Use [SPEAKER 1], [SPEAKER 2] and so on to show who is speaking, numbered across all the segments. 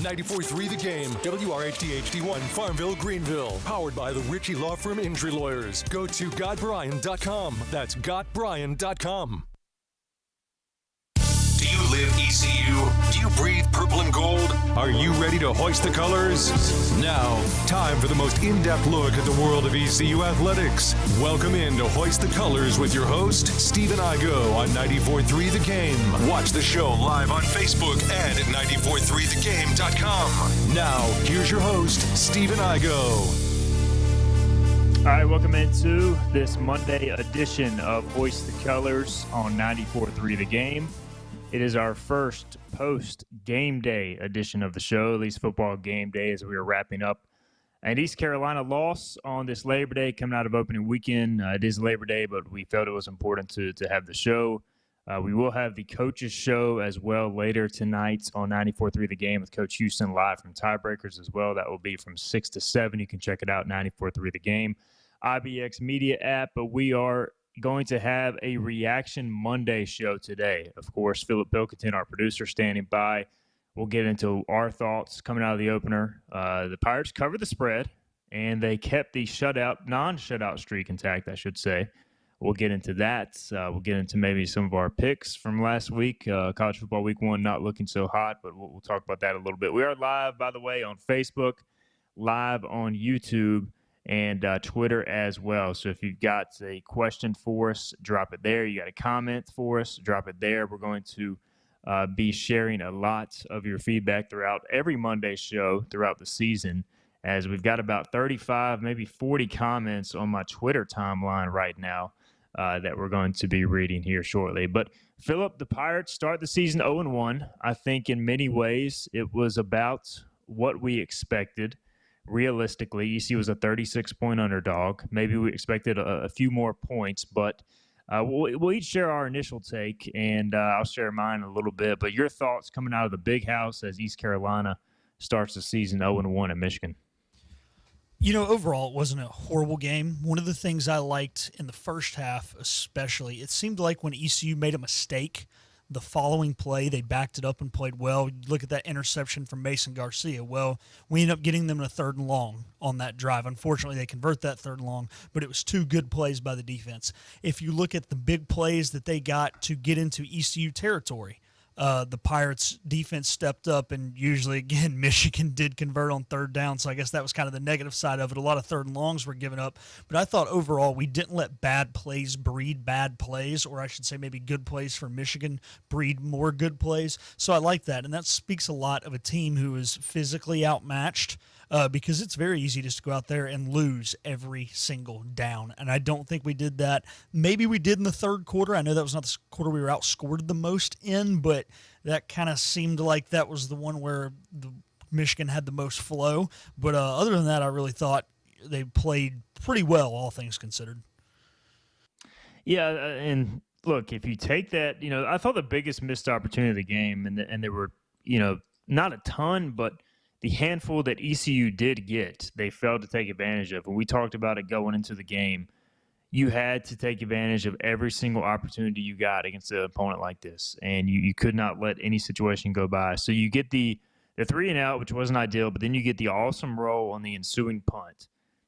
[SPEAKER 1] 94.3 The Game, WRHT-HD1, Farmville, Greenville. Powered by the Ritchie Law Firm Injury Lawyers. Go to GotBryan.com. That's GotBryan.com.
[SPEAKER 2] Do you live ECU? Do you breathe purple and gold?
[SPEAKER 1] Are you ready to hoist the colors? Now, time for the most in-depth look at the world of ECU athletics. Welcome in to Hoist the Colors with your host, Stephen Igo on 94.3 The Game. Watch the show live on Facebook and at 943thegame.com. Now, here's your host, Stephen Igo.
[SPEAKER 3] All right, welcome into this Monday edition of Hoist the Colors on 94.3 The Game. It is our first post-game day edition of the show, at least football game day, as we are wrapping up an East Carolina loss on this Labor Day coming out of opening weekend. It is Labor Day, but we felt it was important to have the show. We will have the coaches show as well later tonight on 94.3 The Game with Coach Houston live from Tiebreakers as well. That will be from 6 to 7. You can check it out, 94.3 The Game, IBX Media app. But we are going to have a Reaction Monday show today. Of course, Philip Pilkington, our producer, standing by. We'll get into our thoughts coming out of the opener. The Pirates covered the spread, and they kept the non-shutout streak intact, I should say. We'll get into that. We'll get into maybe some of our picks from last week. College football week 1 not looking so hot, but we'll talk about that a little bit. We are live, by the way, on Facebook, live on YouTube, and Twitter as well. So if you've got a question for us, drop it there. You got a comment for us, drop it there. We're going to be sharing a lot of your feedback throughout every Monday show throughout the season, as we've got about 35, maybe 40 comments on my Twitter timeline right now that we're going to be reading here shortly. But Philip, the Pirates start the season 0-1. I think in many ways it was about what we expected. Realistically, ECU was a 36-point underdog. Maybe we expected a few more points, but we'll each share our initial take, and I'll share mine a little bit. But your thoughts coming out of the big house as East Carolina starts the season 0-1 in Michigan.
[SPEAKER 4] You know, overall, it wasn't a horrible game. One of the things I liked in the first half especially, it seemed like when ECU made a mistake, the following play, they backed it up and played well. You look at that interception from Mason Garcia. Well, we ended up getting them in a 3rd and long on that drive. Unfortunately, they convert that 3rd and long, but it was 2 good plays by the defense. If you look at the big plays that they got to get into ECU territory, the Pirates defense stepped up, and usually, again, Michigan did convert on 3rd down, so I guess that was kind of the negative side of it. A lot of 3rd and longs were given up, but I thought overall we didn't let bad plays breed bad plays, or I should say maybe good plays for Michigan breed more good plays. So I like that, and that speaks a lot of a team who is physically outmatched, because it's very easy just to go out there and lose every single down, and I don't think we did that. Maybe we did in the 3rd quarter. I know that was not the quarter we were outscored the most in, but that kind of seemed like that was the one where the Michigan had the most flow. But other than that, I really thought they played pretty well, all things considered.
[SPEAKER 3] Yeah, and look, if you take that, I thought the biggest missed opportunity of the game, and there were, not a ton, but the handful that ECU did get, they failed to take advantage of. And we talked about it going into the game. You had to take advantage of every single opportunity you got against an opponent like this, and you could not let any situation go by. So you get the 3 and out, which wasn't ideal, but then you get the awesome roll on the ensuing punt.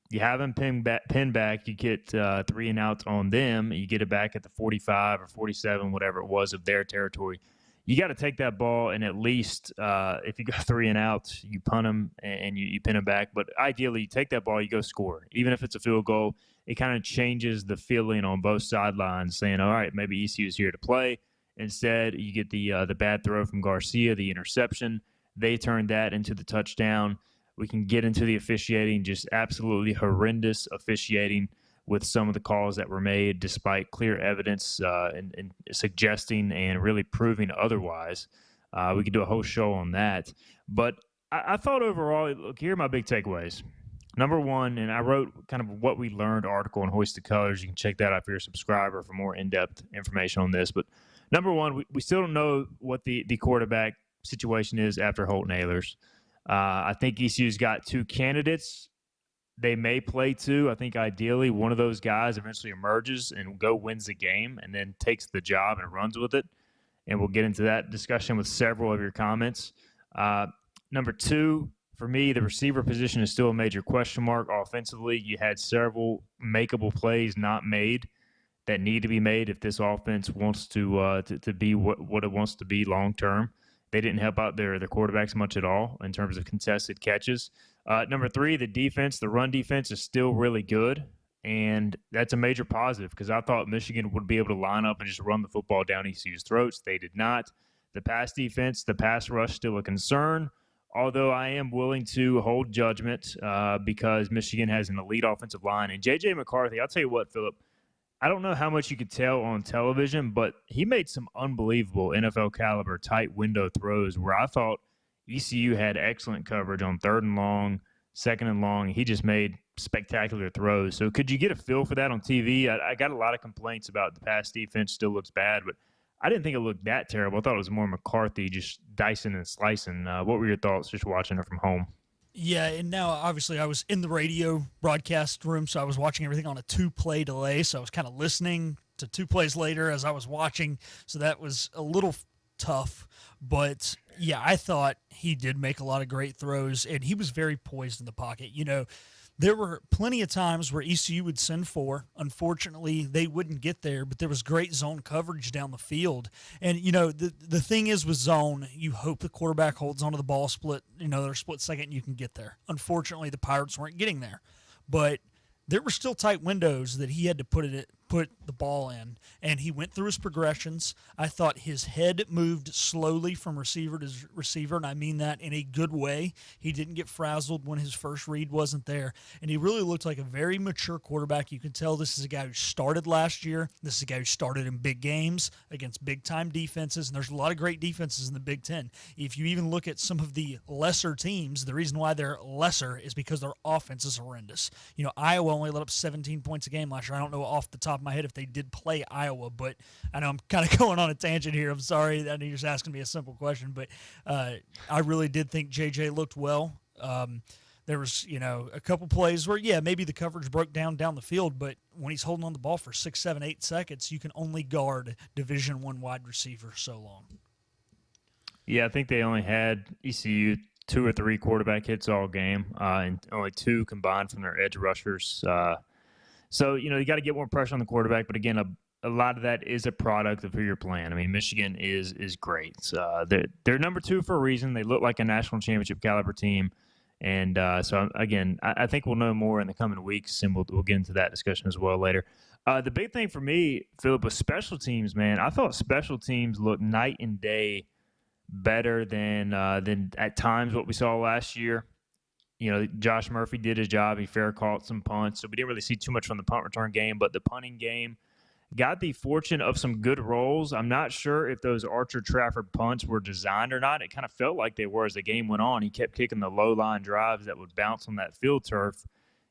[SPEAKER 3] You have them pinned back. You get 3 and outs on them. You get it back at the 45 or 47, whatever it was, of their territory. You got to take that ball, and at least if you got 3 and outs, you punt them and you pin them back. But ideally, you take that ball, you go score. Even if it's a field goal, it kind of changes the feeling on both sidelines, saying, all right, maybe ECU is here to play. Instead, you get the bad throw from Garcia, the interception. They turned that into the touchdown. We can get into the officiating, just absolutely horrendous officiating with some of the calls that were made, despite clear evidence and suggesting and really proving otherwise. We could do a whole show on that. But I thought overall, look, here are my big takeaways. Number one, and I wrote kind of what we learned article on Hoist the Colors. You can check that out if you're a subscriber for more in-depth information on this. But number one, we still don't know what the quarterback situation is after Holton Ahlers. I think ECU's got 2 candidates. They may play 2. I think ideally one of those guys eventually emerges and wins the game and then takes the job and runs with it. And we'll get into that discussion with several of your comments. Number two, for me, the receiver position is still a major question mark offensively. You had several makeable plays not made that need to be made if this offense wants to be what it wants to be long term. They didn't help out their quarterbacks much at all in terms of contested catches. Number three, the defense, the run defense is still really good, and that's a major positive because I thought Michigan would be able to line up and just run the football down ECU's throats. They did not. The pass defense, the pass rush, still a concern, although I am willing to hold judgment because Michigan has an elite offensive line. And J.J. McCarthy, I'll tell you what, Philip, I don't know how much you could tell on television, but he made some unbelievable NFL caliber tight window throws where I thought ECU had excellent coverage on 3rd and long, 2nd and long. He just made spectacular throws. So could you get a feel for that on TV? I got a lot of complaints about the pass defense still looks bad, but I didn't think it looked that terrible. I thought it was more McCarthy just dicing and slicing. What were your thoughts just watching it from home?
[SPEAKER 4] Yeah, and now obviously I was in the radio broadcast room, so I was watching everything on a 2-play delay, so I was kind of listening to 2 plays later as I was watching, so that was a little tough. But, yeah, I thought he did make a lot of great throws, and he was very poised in the pocket. You know, there were plenty of times where ECU would send 4. Unfortunately, they wouldn't get there, but there was great zone coverage down the field. And, you know, the thing is with zone, you hope the quarterback holds onto the ball split, they're split second and you can get there. Unfortunately, the Pirates weren't getting there. But there were still tight windows that he had to put the ball in, and he went through his progressions. I thought his head moved slowly from receiver to receiver, and I mean that in a good way. He didn't get frazzled when his first read wasn't there, and he really looked like a very mature quarterback. You can tell this is a guy who started last year. This is a guy who started in big games against big-time defenses, and there's a lot of great defenses in the Big Ten. If you even look at some of the lesser teams, the reason why they're lesser is because their offense is horrendous. Iowa only let up 17 points a game last year. I don't know off the top of my head if they did play Iowa, but I know I'm kind of going on a tangent here. I'm sorry. I know you're just asking me a simple question, but I really did think JJ looked well. There was, a couple plays where, maybe the coverage broke down the field, but when he's holding on the ball for 6, 7, 8 seconds, you can only guard Division I wide receiver so long.
[SPEAKER 3] Yeah, I think they only had ECU 2 or 3 quarterback hits all game, and only 2 combined from their edge rushers. So, you got to get more pressure on the quarterback. But, again, a lot of that is a product of who you're playing. I mean, Michigan is great. They're number 2 for a reason. They look like a national championship caliber team. And so, again, I think we'll know more in the coming weeks, and we'll get into that discussion as well later. The big thing for me, Philip, was special teams, man. I thought special teams looked night and day better than at times what we saw last year. Josh Murphy did his job. He fair caught some punts, so we didn't really see too much from the punt return game, but the punting game got the fortune of some good rolls. I'm not sure if those Archer Trafford punts were designed or not. It kind of felt like they were as the game went on. He kept kicking the low-line drives that would bounce on that field turf.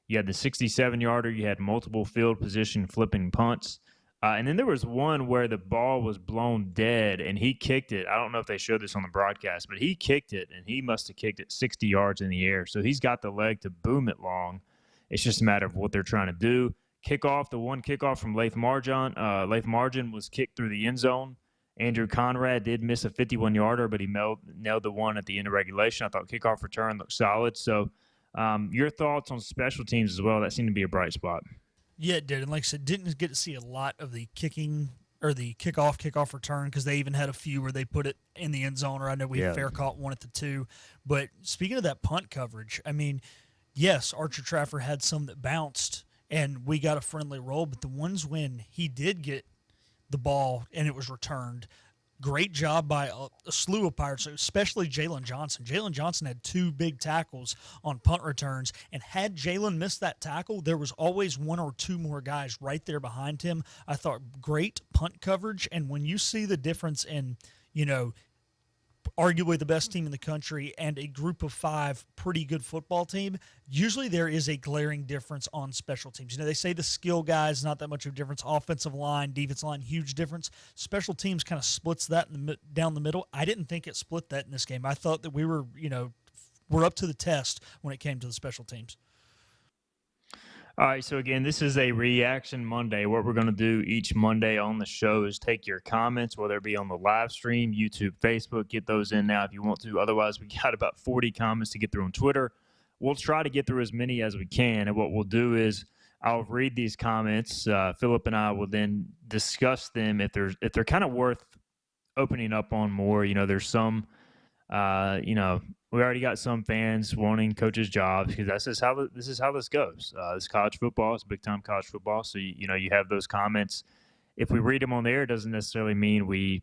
[SPEAKER 3] You had the 67-yarder. You had multiple field position flipping punts. And then there was one where the ball was blown dead, and he kicked it. I don't know if they showed this on the broadcast, but he kicked it, and he must have kicked it 60 yards in the air. So he's got the leg to boom it long. It's just a matter of what they're trying to do. The one kickoff from Lath Marjan. Lath Marjan was kicked through the end zone. Andrew Conrad did miss a 51-yarder, but he nailed the one at the end of regulation. I thought kickoff return looked solid. So your thoughts on special teams as well? That seemed to be a bright spot.
[SPEAKER 4] Yeah, it did. And like I said, didn't get to see a lot of the kicking or the kickoff return because they even had a few where they put it in the end zone, or I know we fair caught one at the 2. But speaking of that punt coverage, I mean, yes, Archer Trafford had some that bounced, and we got a friendly roll, but the ones when he did get the ball and it was returned, great job by a slew of Pirates, especially Jalen Johnson. Jalen Johnson had 2 big tackles on punt returns, and had Jalen missed that tackle, there was always 1 or 2 more guys right there behind him. I thought great punt coverage, and when you see the difference in, arguably the best team in the country and a group of 5 pretty good football team, usually there is a glaring difference on special teams. They say the skill guys, not that much of a difference. Offensive line, defensive line, huge difference. Special teams kind of splits that down the middle. I didn't think it split that in this game. I thought that we were, we're up to the test when it came to the special teams.
[SPEAKER 3] All right, so again, this is a Reaction Monday. What we're going to do each Monday on the show is take your comments, whether it be on the live stream, YouTube, Facebook. Get those in now if you want to. Otherwise, we got about 40 comments to get through on Twitter. We'll try to get through as many as we can, and what we'll do is I'll read these comments. Philip and I will then discuss them if they're kind of worth opening up on more. There's some, we already got some fans wanting coaches' jobs because this is how this goes. This college football, it's big time college football. So you have those comments. If we read them on there, it doesn't necessarily mean we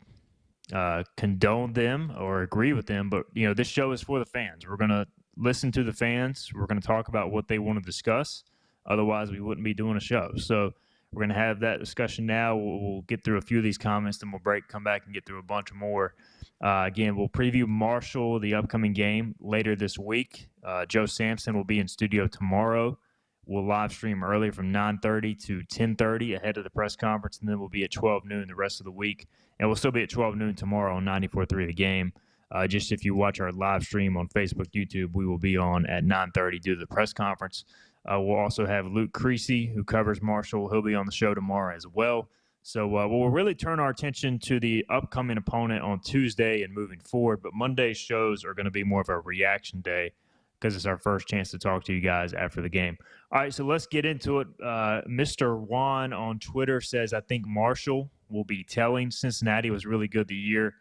[SPEAKER 3] condone them or agree with them. But this show is for the fans. We're gonna listen to the fans. We're gonna talk about what they want to discuss. Otherwise, we wouldn't be doing a show. So we're going to have that discussion now. We'll get through a few of these comments, then we'll come back and get through a bunch more. Again, we'll preview Marshall, the upcoming game, later this week. Joe Sampson will be in studio tomorrow. We'll live stream early from 9:30 to 10:30 ahead of the press conference, and then we'll be at 12 noon the rest of the week. And we'll still be at 12 noon tomorrow on 94.3 The Game. Just if you watch our live stream on Facebook, YouTube, we will be on at 9:30 due to the press conference. We'll also have Luke Creasy, who covers Marshall. He'll be on the show tomorrow as well. So we'll really turn our attention to the upcoming opponent on Tuesday and moving forward. But Monday's shows are going to be more of a reaction day because it's our first chance to talk to you guys after the game. All right, so let's get into it. Mr. Juan on Twitter says, I think Marshall will be telling. Cincinnati was really good the year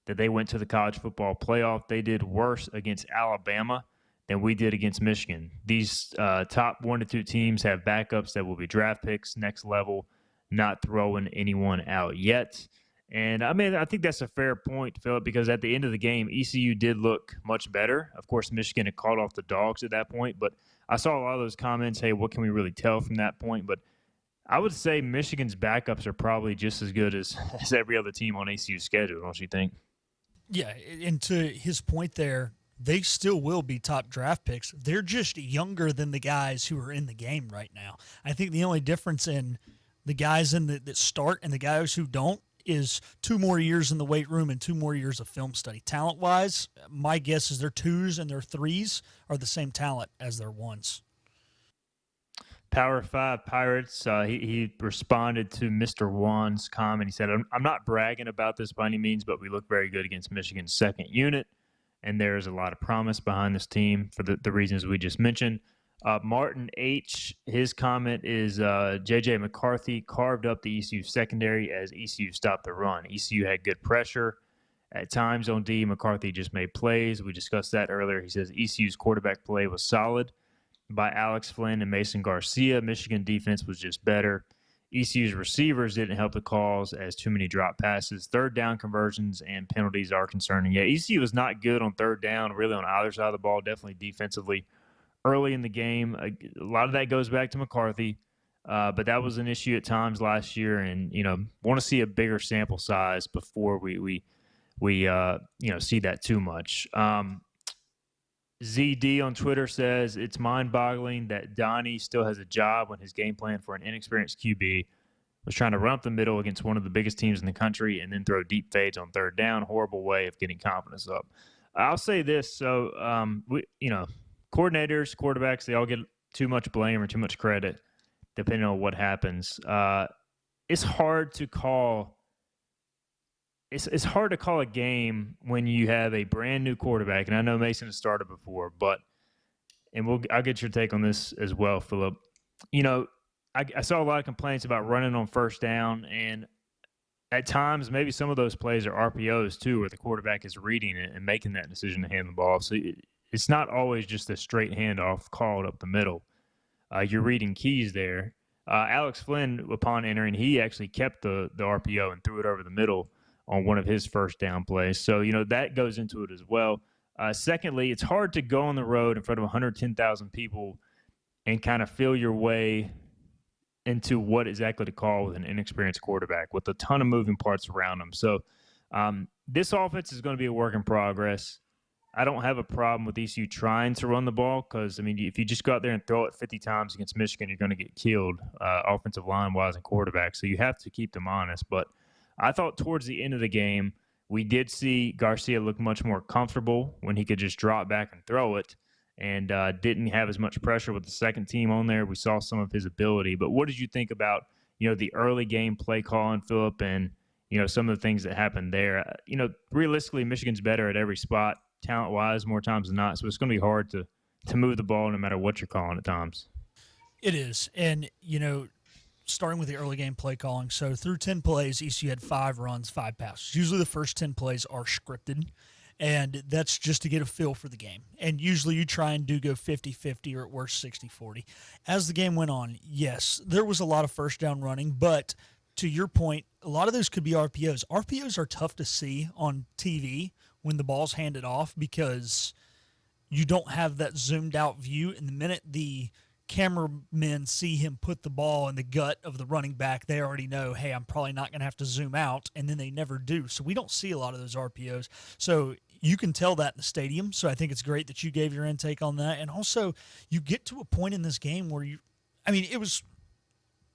[SPEAKER 3] that they went to the college football playoff. They did worse against Alabama than we did against Michigan. These top 1 to 2 teams have backups that will be draft picks, next level, not throwing anyone out yet. And, I think that's a fair point, Philip, because at the end of the game, ECU did look much better. Of course, Michigan had called off the dogs at that point, but I saw a lot of those comments, hey, what can we really tell from that point? But I would say Michigan's backups are probably just as good as every other team on ECU's schedule, don't you think?
[SPEAKER 4] Yeah, and to his point there, they still will be top draft picks. They're just younger than the guys who are in the game right now. I think the only difference in the guys that start and the guys who don't is 2 more years in the weight room and 2 more years of film study. Talent-wise, my guess is their 2s and their 3s are the same talent as their 1s.
[SPEAKER 3] Power 5 Pirates, he responded to Mr. Juan's comment. He said, I'm not bragging about this by any means, but we look very good against Michigan's second unit. And there's a lot of promise behind this team for the reasons we just mentioned. Martin H., his comment is J.J. McCarthy carved up the ECU secondary as ECU stopped the run. ECU had good pressure at times on D. McCarthy just made plays. We discussed that earlier. He says ECU's quarterback play was solid by Alex Flynn and Mason Garcia. Michigan defense was just better. ECU's receivers didn't help the cause as too many drop passes. Third down conversions and penalties are concerning. Yeah, ECU was not good on third down, really on either side of the ball, definitely defensively early in the game. A lot of that goes back to McCarthy, but that was an issue at times last year, and, want to see a bigger sample size before we see that too much. ZD on Twitter says, it's mind-boggling that Donnie still has a job when his game plan for an inexperienced QB was trying to run up the middle against one of the biggest teams in the country and then throw deep fades on third down. Horrible way of getting confidence up. I'll say this. So, coordinators, quarterbacks, they all get too much blame or too much credit depending on what happens. It's hard to call It's hard to call a game when you have a brand new quarterback, and I know Mason has started before, I'll get your take on this as well, Philip. I saw a lot of complaints about running on first down, and at times maybe some of those plays are RPOs too, where the quarterback is reading it and making that decision to hand the ball. So it's not always just a straight handoff called up the middle. You're reading keys there. Alex Flynn, upon entering, he actually kept the RPO and threw it over the middle on one of his first down plays. So, that goes into it as well. Secondly, it's hard to go on the road in front of 110,000 people and kind of feel your way into what exactly to call with an inexperienced quarterback with a ton of moving parts around him. So this offense is going to be a work in progress. I don't have a problem with ECU trying to run the ball because, if you just go out there and throw it 50 times against Michigan, you're going to get killed offensive line-wise and quarterback. So you have to keep them honest. But I thought towards the end of the game, we did see Garcia look much more comfortable when he could just drop back and throw it. and didn't have as much pressure with the second team on there. We saw some of his ability. But what did you think about, the early game play calling, Philip, and, some of the things that happened there? Realistically, Michigan's better at every spot, talent-wise, more times than not. So it's going to be hard to move the ball no matter what you're calling at times.
[SPEAKER 4] It is. And, starting with the early game play calling. So through 10 plays, ECU had 5 runs, 5 passes. Usually the first 10 plays are scripted, and that's just to get a feel for the game. And usually you try and go 50-50 or at worst 60-40. As the game went on, yes, there was a lot of first down running, but to your point, a lot of those could be RPOs. RPOs are tough to see on TV when the ball's handed off because you don't have that zoomed out view. And the minute the cameramen see him put the ball in the gut of the running back, they already know, hey, I'm probably not going to have to zoom out, and then they never do. So we don't see a lot of those RPOs. So you can tell that in the stadium. So I think it's great that you gave your intake on that. And also, you get to a point in this game where it was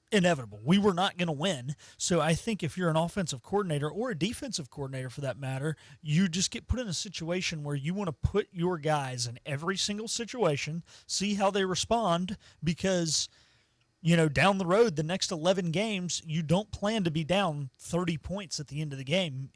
[SPEAKER 4] inevitable. We were not going to win. So I think if you're an offensive coordinator or a defensive coordinator for that matter, you just get put in a situation where you want to put your guys in every single situation, see how they respond, because, down the road, the next 11 games, you don't plan to be down 30 points at the end of the game.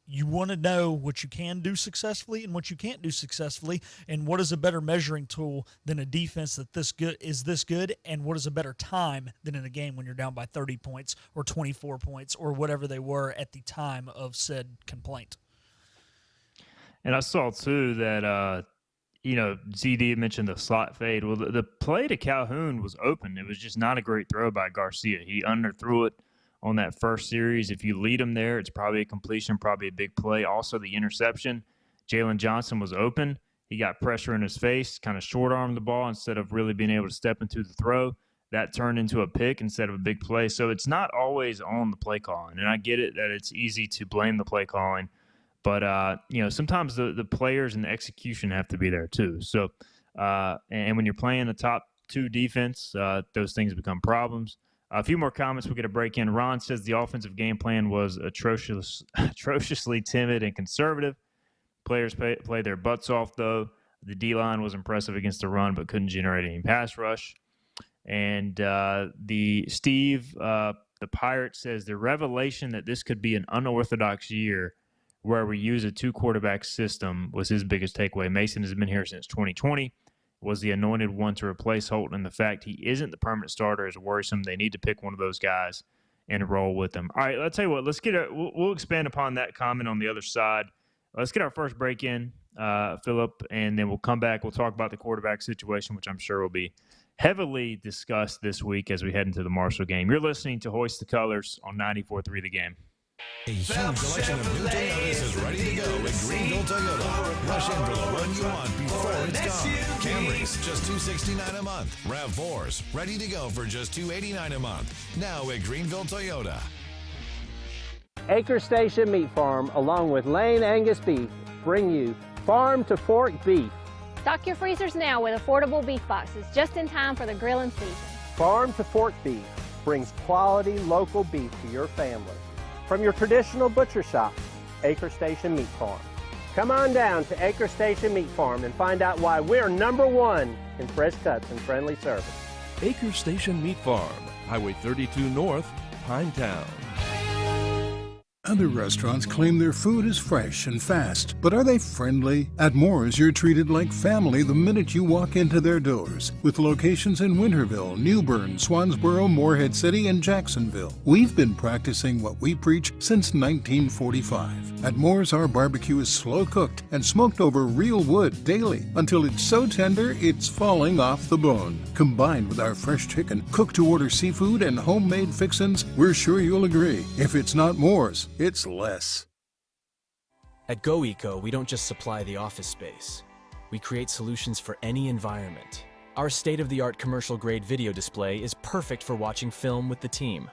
[SPEAKER 4] You want to know what you can do successfully and what you can't do successfully, and what is a better measuring tool than a defense that this good, and what is a better time than in a game when you're down by 30 points or 24 points or whatever they were at the time of said complaint.
[SPEAKER 3] And I saw, too, that, ZD mentioned the slot fade. Well, the play to Calhoun was open. It was just not a great throw by Garcia. He underthrew it on that first series. If you lead him there, it's probably a completion, probably a big play. Also, the interception, Jalen Johnson was open. He got pressure in his face, kind of short-armed the ball instead of really being able to step into the throw. That turned into a pick instead of a big play. So it's not always on the play calling. And I get it that it's easy to blame the play calling. But, sometimes the players and the execution have to be there too. So, and when you're playing a top 2 defense, those things become problems. A few more comments we're going to break in. Ron says the offensive game plan was atrociously timid and conservative. Players played their butts off, though. The D-line was impressive against the run but couldn't generate any pass rush. And the Pirate says the revelation that this could be an unorthodox year where we use a 2-quarterback system was his biggest takeaway. Mason has been here since 2020. Was the anointed one to replace Holton, and the fact he isn't the permanent starter is worrisome. They need to pick one of those guys and roll with them. All right, let's tell you what. Let's we'll expand upon that comment on the other side. Let's get our first break in, Philip, and then we'll come back. We'll talk about the quarterback situation, which I'm sure will be heavily discussed this week as we head into the Marshall game. You're listening to Hoist the Colors on 94.3 The Game.
[SPEAKER 5] A huge selection of new Toyotas is ready to go at Greenville Toyota. Rush in for the one you want before it's gone. Camrys, just $269 a month. RAV4s, ready to go for just $289 a month. Now at Greenville Toyota.
[SPEAKER 6] Acre Station Meat Farm, along with Lane Angus Beef, bring you farm to fork beef.
[SPEAKER 7] Stock your freezers now with affordable beef boxes, just in time for the grilling season.
[SPEAKER 6] Farm to fork beef brings quality local beef to your family. From your traditional butcher shop, Acre Station Meat Farm. Come on down to Acre Station Meat Farm and find out why we're #1 in fresh cuts and friendly service.
[SPEAKER 8] Acre Station Meat Farm, Highway 32 North, Pinetown.
[SPEAKER 9] Other restaurants claim their food is fresh and fast, but are they friendly? At Moore's, you're treated like family the minute you walk into their doors. With locations in Winterville, New Bern, Swansboro, Morehead City, and Jacksonville. We've been practicing what we preach since 1945. At Moore's, our barbecue is slow cooked and smoked over real wood daily until it's so tender it's falling off the bone. Combined with our fresh chicken, cooked-to-order seafood, and homemade fixins, we're sure you'll agree. If it's not Moore's, it's less.
[SPEAKER 10] At GoEco, we don't just supply the office space. We create solutions for any environment. Our state-of-the-art commercial-grade video display is perfect for watching film with the team.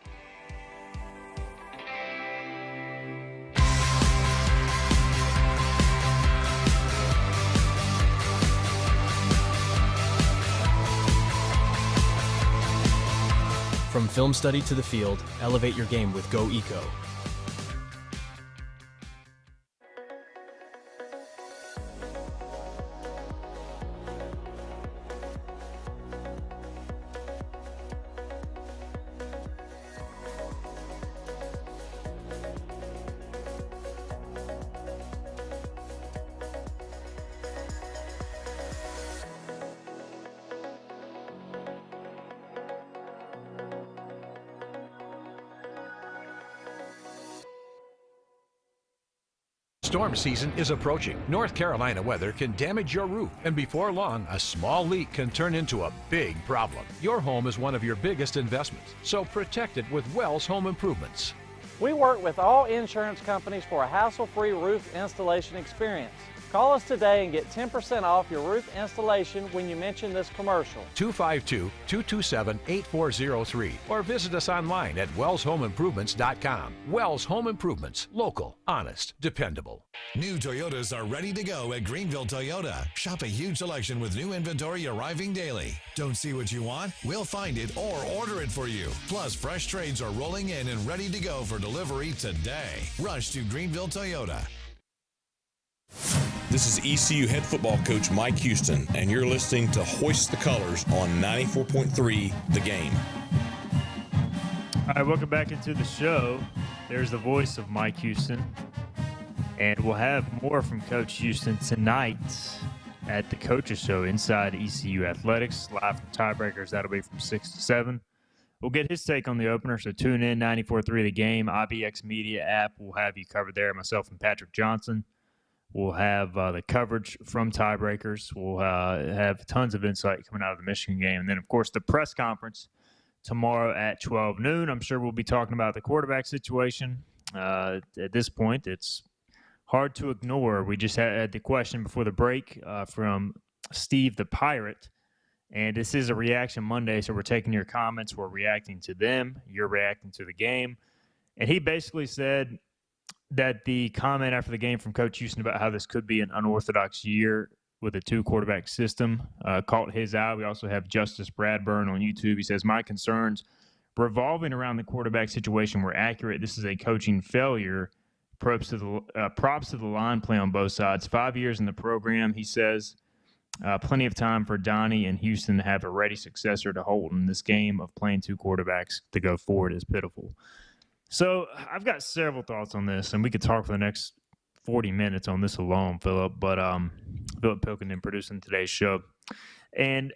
[SPEAKER 10] From film study to the field, elevate your game with GoEco.
[SPEAKER 11] storm season is approaching. North Carolina weather can damage your roof, and before long, a small leak can turn into a big problem. Your home is one of your biggest investments, so protect it with Wells Home Improvements.
[SPEAKER 12] We work with all insurance companies for a hassle-free roof installation experience. Call us today and get 10% off your roof installation when you mention this commercial.
[SPEAKER 11] 252-227-8403 or visit us online at wellshomeimprovements.com. Wells Home Improvements. Local, honest, dependable.
[SPEAKER 5] New Toyotas are ready to go at Greenville Toyota. Shop a huge selection with new inventory arriving daily. Don't see what you want? We'll find it or order it for you. Plus, fresh trades are rolling in and ready to go for delivery today. Rush to Greenville Toyota.
[SPEAKER 13] This is ECU head football coach Mike Houston, and you're listening to Hoist the Colors on 94.3 The Game.
[SPEAKER 3] All right, welcome back into the show. There's the voice of Mike Houston, and we'll have more from Coach Houston tonight at the Coaches Show inside ECU Athletics, live from Tiebreakers. That'll be from 6 to 7. We'll get his take on the opener, so tune in, 94.3 The Game, IBX Media app. We'll have you covered there, myself and Patrick Johnson. We'll have the coverage from Tiebreakers. We'll have tons of insight coming out of the Michigan game. And then, of course, the press conference tomorrow at 12 noon. I'm sure we'll be talking about the quarterback situation. At this point, it's hard to ignore. We just had the question before the break from Steve the Pirate. And this is a Reaction Monday, so we're taking your comments. We're reacting to them. You're reacting to the game. And he basically said that the comment after the game from Coach Houston about how this could be an unorthodox year with a two-quarterback system caught his eye. We also have Justice Bradburn on YouTube. He says, my concerns revolving around the quarterback situation were accurate. This is a coaching failure. Props to the line play on both sides. 5 years in the program, he says. Plenty of time for Donnie and Houston to have a ready successor to Holton. This game of playing two quarterbacks to go forward is pitiful. So I've got several thoughts on this, and we could talk for the next 40 minutes on this alone, Philip. But Philip Pilkington producing today's show. And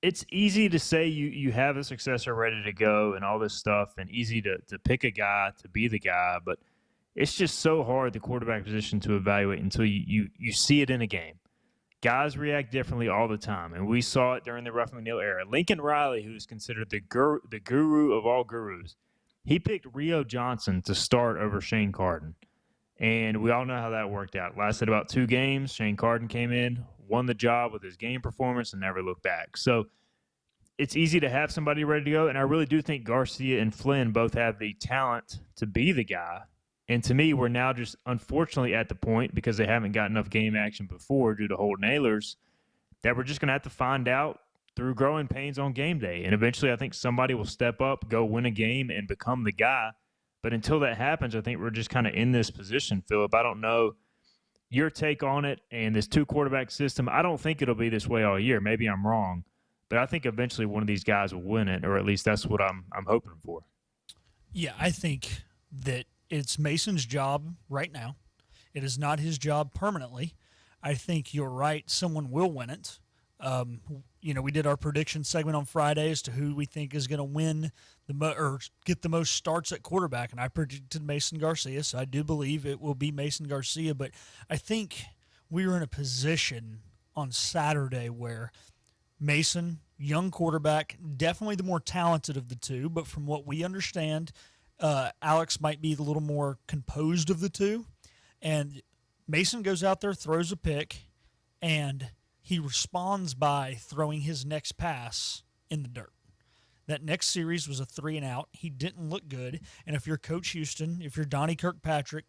[SPEAKER 3] it's easy to say you have a successor ready to go and all this stuff, and easy to pick a guy to be the guy. But it's just so hard, the quarterback position, to evaluate until you see it in a game. Guys react differently all the time, and we saw it during the Ruff McNeil era. Lincoln Riley, who's considered the guru of all gurus, he picked Rio Johnson to start over Shane Carden. And we all know how that worked out. Lasted about 2 games. Shane Carden came in, won the job with his game performance, and never looked back. So it's easy to have somebody ready to go, and I really do think Garcia and Flynn both have the talent to be the guy. And to me, we're now just unfortunately at the point, because they haven't got enough game action before due to Holton Ahlers, that we're just going to have to find out through growing pains on game day. And eventually I think somebody will step up, go win a game, and become the guy. But until that happens, I think we're just kind of in this position, Philip. I don't know your take on it and this two-quarterback system. I don't think it'll be this way all year. Maybe I'm wrong. But I think eventually one of these guys will win it, or at least that's what I'm hoping for.
[SPEAKER 4] Yeah, I think that it's Mason's job right now. It is not his job permanently. I think you're right. Someone will win it. We did our prediction segment on Friday as to who we think is going to win or get the most starts at quarterback, and I predicted Mason Garcia, so I do believe it will be Mason Garcia. But I think we were in a position on Saturday where Mason, young quarterback, definitely the more talented of the two, but from what we understand, Alex might be the little more composed of the two. And Mason goes out there, throws a pick, and he responds by throwing his next pass in the dirt. That next series was a 3-and-out. He didn't look good. And if you're Coach Houston, if you're Donnie Kirkpatrick,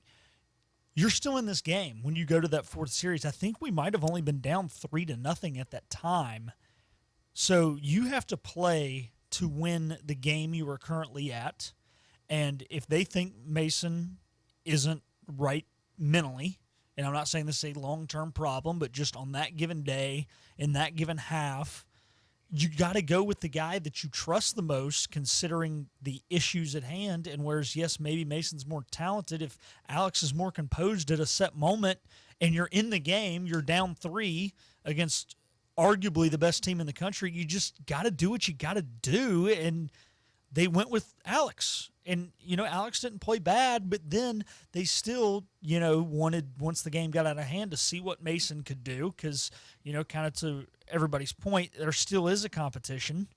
[SPEAKER 4] you're still in this game when you go to that fourth series. I think we might have only been down 3-0 at that time. So you have to play to win the game you are currently at. And if they think Mason isn't right mentally, and I'm not saying this is a long-term problem, but just on that given day, in that given half, you got to go with the guy that you trust the most, considering the issues at hand. And whereas, yes, maybe Mason's more talented, if Alex is more composed at a set moment and you're in the game, you're down 3 against arguably the best team in the country, you just got to do what you got to do. And they went with Alex. And, Alex didn't play bad, but then they still, wanted, once the game got out of hand, to see what Mason could do because, kind of to everybody's point, there still is a competition.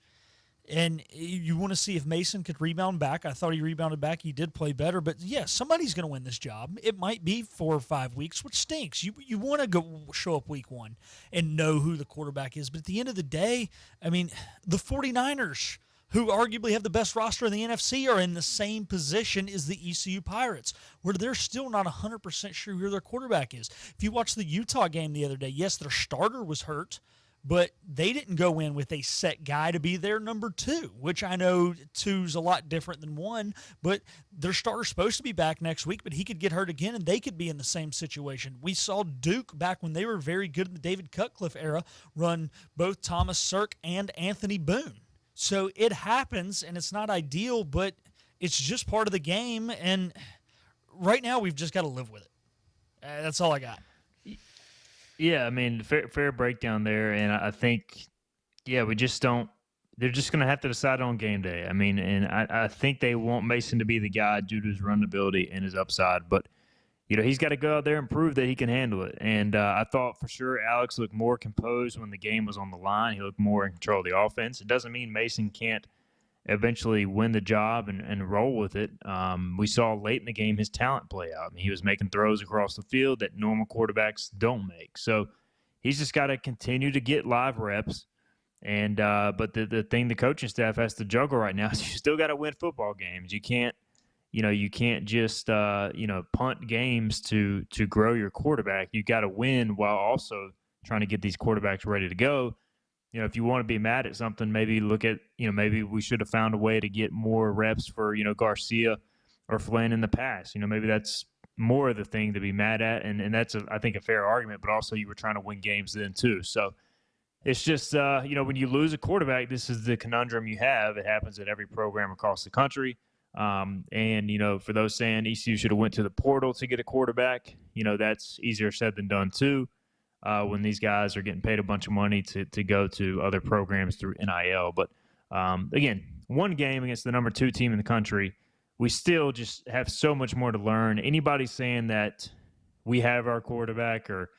[SPEAKER 4] And you want to see if Mason could rebound back. I thought he rebounded back. He did play better. But, yeah, somebody's going to win this job. It might be 4 or 5 weeks, which stinks. You want to go show up week 1 and know who the quarterback is. But at the end of the day, I mean, the 49ers, who arguably have the best roster in the NFC, are in the same position as the ECU Pirates, where they're still not 100% sure who their quarterback is. If you watch the Utah game the other day, yes, their starter was hurt, but they didn't go in with a set guy to be their number 2, which I know 2's a lot different than 1, but their starter's supposed to be back next week, but he could get hurt again, and they could be in the same situation. We saw Duke, back when they were very good in the David Cutcliffe era, run both Thomas Sirk and Anthony Boone. So it happens, and it's not ideal, but it's just part of the game, and right now we've just got to live with it. That's all I got.
[SPEAKER 3] Yeah, I mean, fair breakdown there, and I think, we just don't – they're just going to have to decide on game day. I mean, and I think they want Mason to be the guy due to his run ability and his upside, but, he's got to go out there and prove that he can handle it. And I thought for sure Alex looked more composed when the game was on the line. He looked more in control of the offense. It doesn't mean Mason can't eventually win the job and roll with it. We saw late in the game his talent play out. I mean, he was making throws across the field that normal quarterbacks don't make. So he's just got to continue to get live reps. And but the thing the coaching staff has to juggle right now is you still got to win football games. You can't just punt games to grow your quarterback. You got to win while also trying to get these quarterbacks ready to go. If you want to be mad at something, maybe look at, maybe we should have found a way to get more reps for, Garcia or Flynn in the past. Maybe that's more of the thing to be mad at. And that's, I think, a fair argument, but also you were trying to win games then too. So it's just, when you lose a quarterback, this is the conundrum you have. It happens at every program across the country. And, for those saying ECU should have went to the portal to get a quarterback, that's easier said than done too. When these guys are getting paid a bunch of money to go to other programs through NIL. But, again, one game against the number 2 team in the country, we still just have so much more to learn. Anybody saying that we have our quarterback or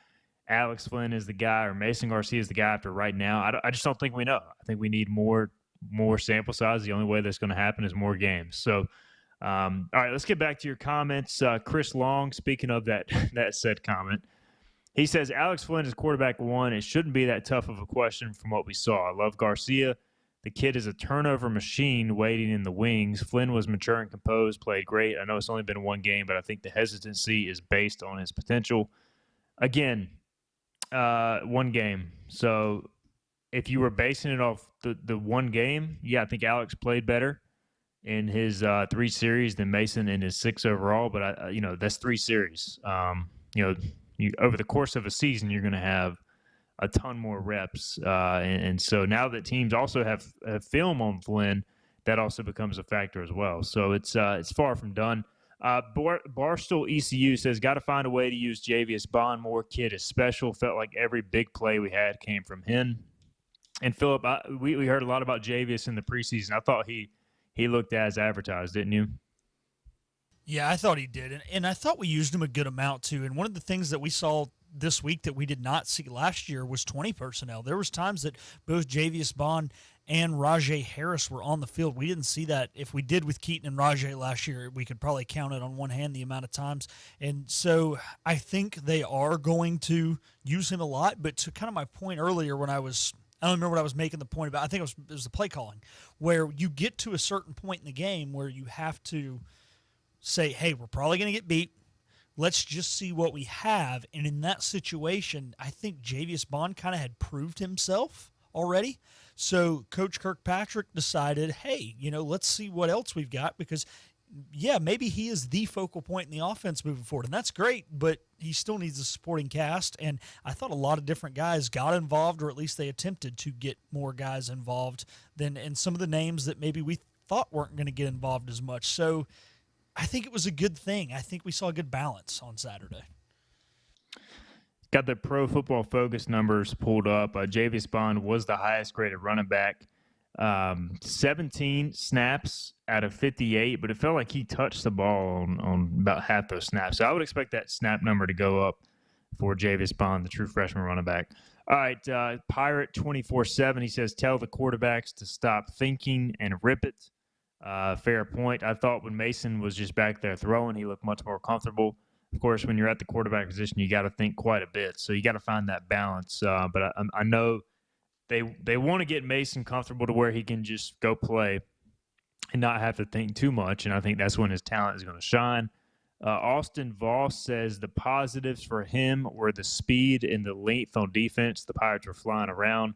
[SPEAKER 3] Alex Flynn is the guy or Mason Garcia is the guy after right now, I just don't think we know. I think we need more sample size. The only way that's going to happen is more games. So, all right, let's get back to your comments. Chris Long, speaking of that said comment, he says, Alex Flynn is quarterback 1. It shouldn't be that tough of a question from what we saw. I love Garcia. The kid is a turnover machine waiting in the wings. Flynn was mature and composed, played great. I know it's only been 1 game, but I think the hesitancy is based on his potential. Again, 1 game. So if you were basing it off the 1 game, I think Alex played better in his 3 series than Mason in his 6 overall. But, that's 3 series. Over the course of a season, you're going to have a ton more reps. And so now that teams also have film on Flynn, that also becomes a factor as well. So it's far from done. Barstool ECU says, got to find a way to use Javius Bond more. Kid is special. Felt like every big play we had came from him. And Philip, we heard a lot about Javius in the preseason. I thought he looked as advertised, didn't you?
[SPEAKER 4] Yeah, I thought he did. And I thought we used him a good amount, too. And one of the things that we saw this week that we did not see last year was 20 personnel. There was times that both Javius Bond and Rajay Harris were on the field. We didn't see that. If we did with Keaton and Rajay last year, we could probably count it on one hand the amount of times. And so I think they are going to use him a lot. But to kind of my point earlier when I don't remember what I was making the point about. I think it was the play calling, where you get to a certain point in the game where you have to say, hey, we're probably going to get beat. Let's just see what we have. And in that situation, I think Javius Bond kind of had proved himself already. So Coach Kirkpatrick decided, hey, let's see what else we've got because, maybe he is the focal point in the offense moving forward. And that's great, but he still needs a supporting cast. And I thought a lot of different guys got involved, or at least they attempted to get more guys involved and some of the names that maybe we thought weren't going to get involved as much. So I think it was a good thing. I think we saw a good balance on Saturday.
[SPEAKER 3] Got the Pro Football Focus numbers pulled up. Javius Bond was the highest graded running back 17 snaps out of 58, but it felt like he touched the ball on about half those snaps. So I would expect that snap number to go up for Javius Bond, the true freshman running back. All right, Pirate 24/7, he says, tell the quarterbacks to stop thinking and rip it. Fair point. I thought when Mason was just back there throwing, he looked much more comfortable. Of course, when you're at the quarterback position, you got to think quite a bit. So you got to find that balance. But I know they want to get Mason comfortable to where he can just go play and not have to think too much. And I think that's when his talent is going to shine. Austin Voss says the positives for him were the speed and the length on defense. The Pirates were flying around.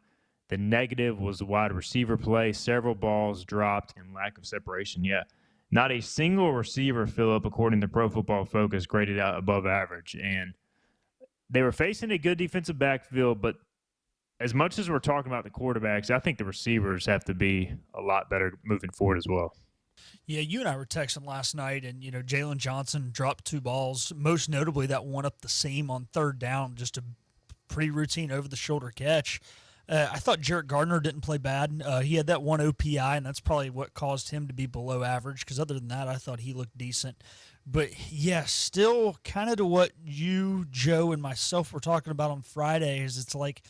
[SPEAKER 3] The negative was the wide receiver play. Several balls dropped and lack of separation. Yeah, not a single receiver, Phillip, according to Pro Football Focus, graded out above average. And they were facing a good defensive backfield, but as much as we're talking about the quarterbacks, I think the receivers have to be a lot better moving forward as well.
[SPEAKER 4] Yeah, you and I were texting last night, and, Jalen Johnson dropped 2 balls, most notably that one up the seam on 3rd down, just a pretty routine over-the-shoulder catch. I thought Jarrett Gardner didn't play bad. He had that one OPI, and that's probably what caused him to be below average, because other than that, I thought he looked decent. But, yeah, still kind of to what you, Joe, and myself were talking about on Friday is it's like,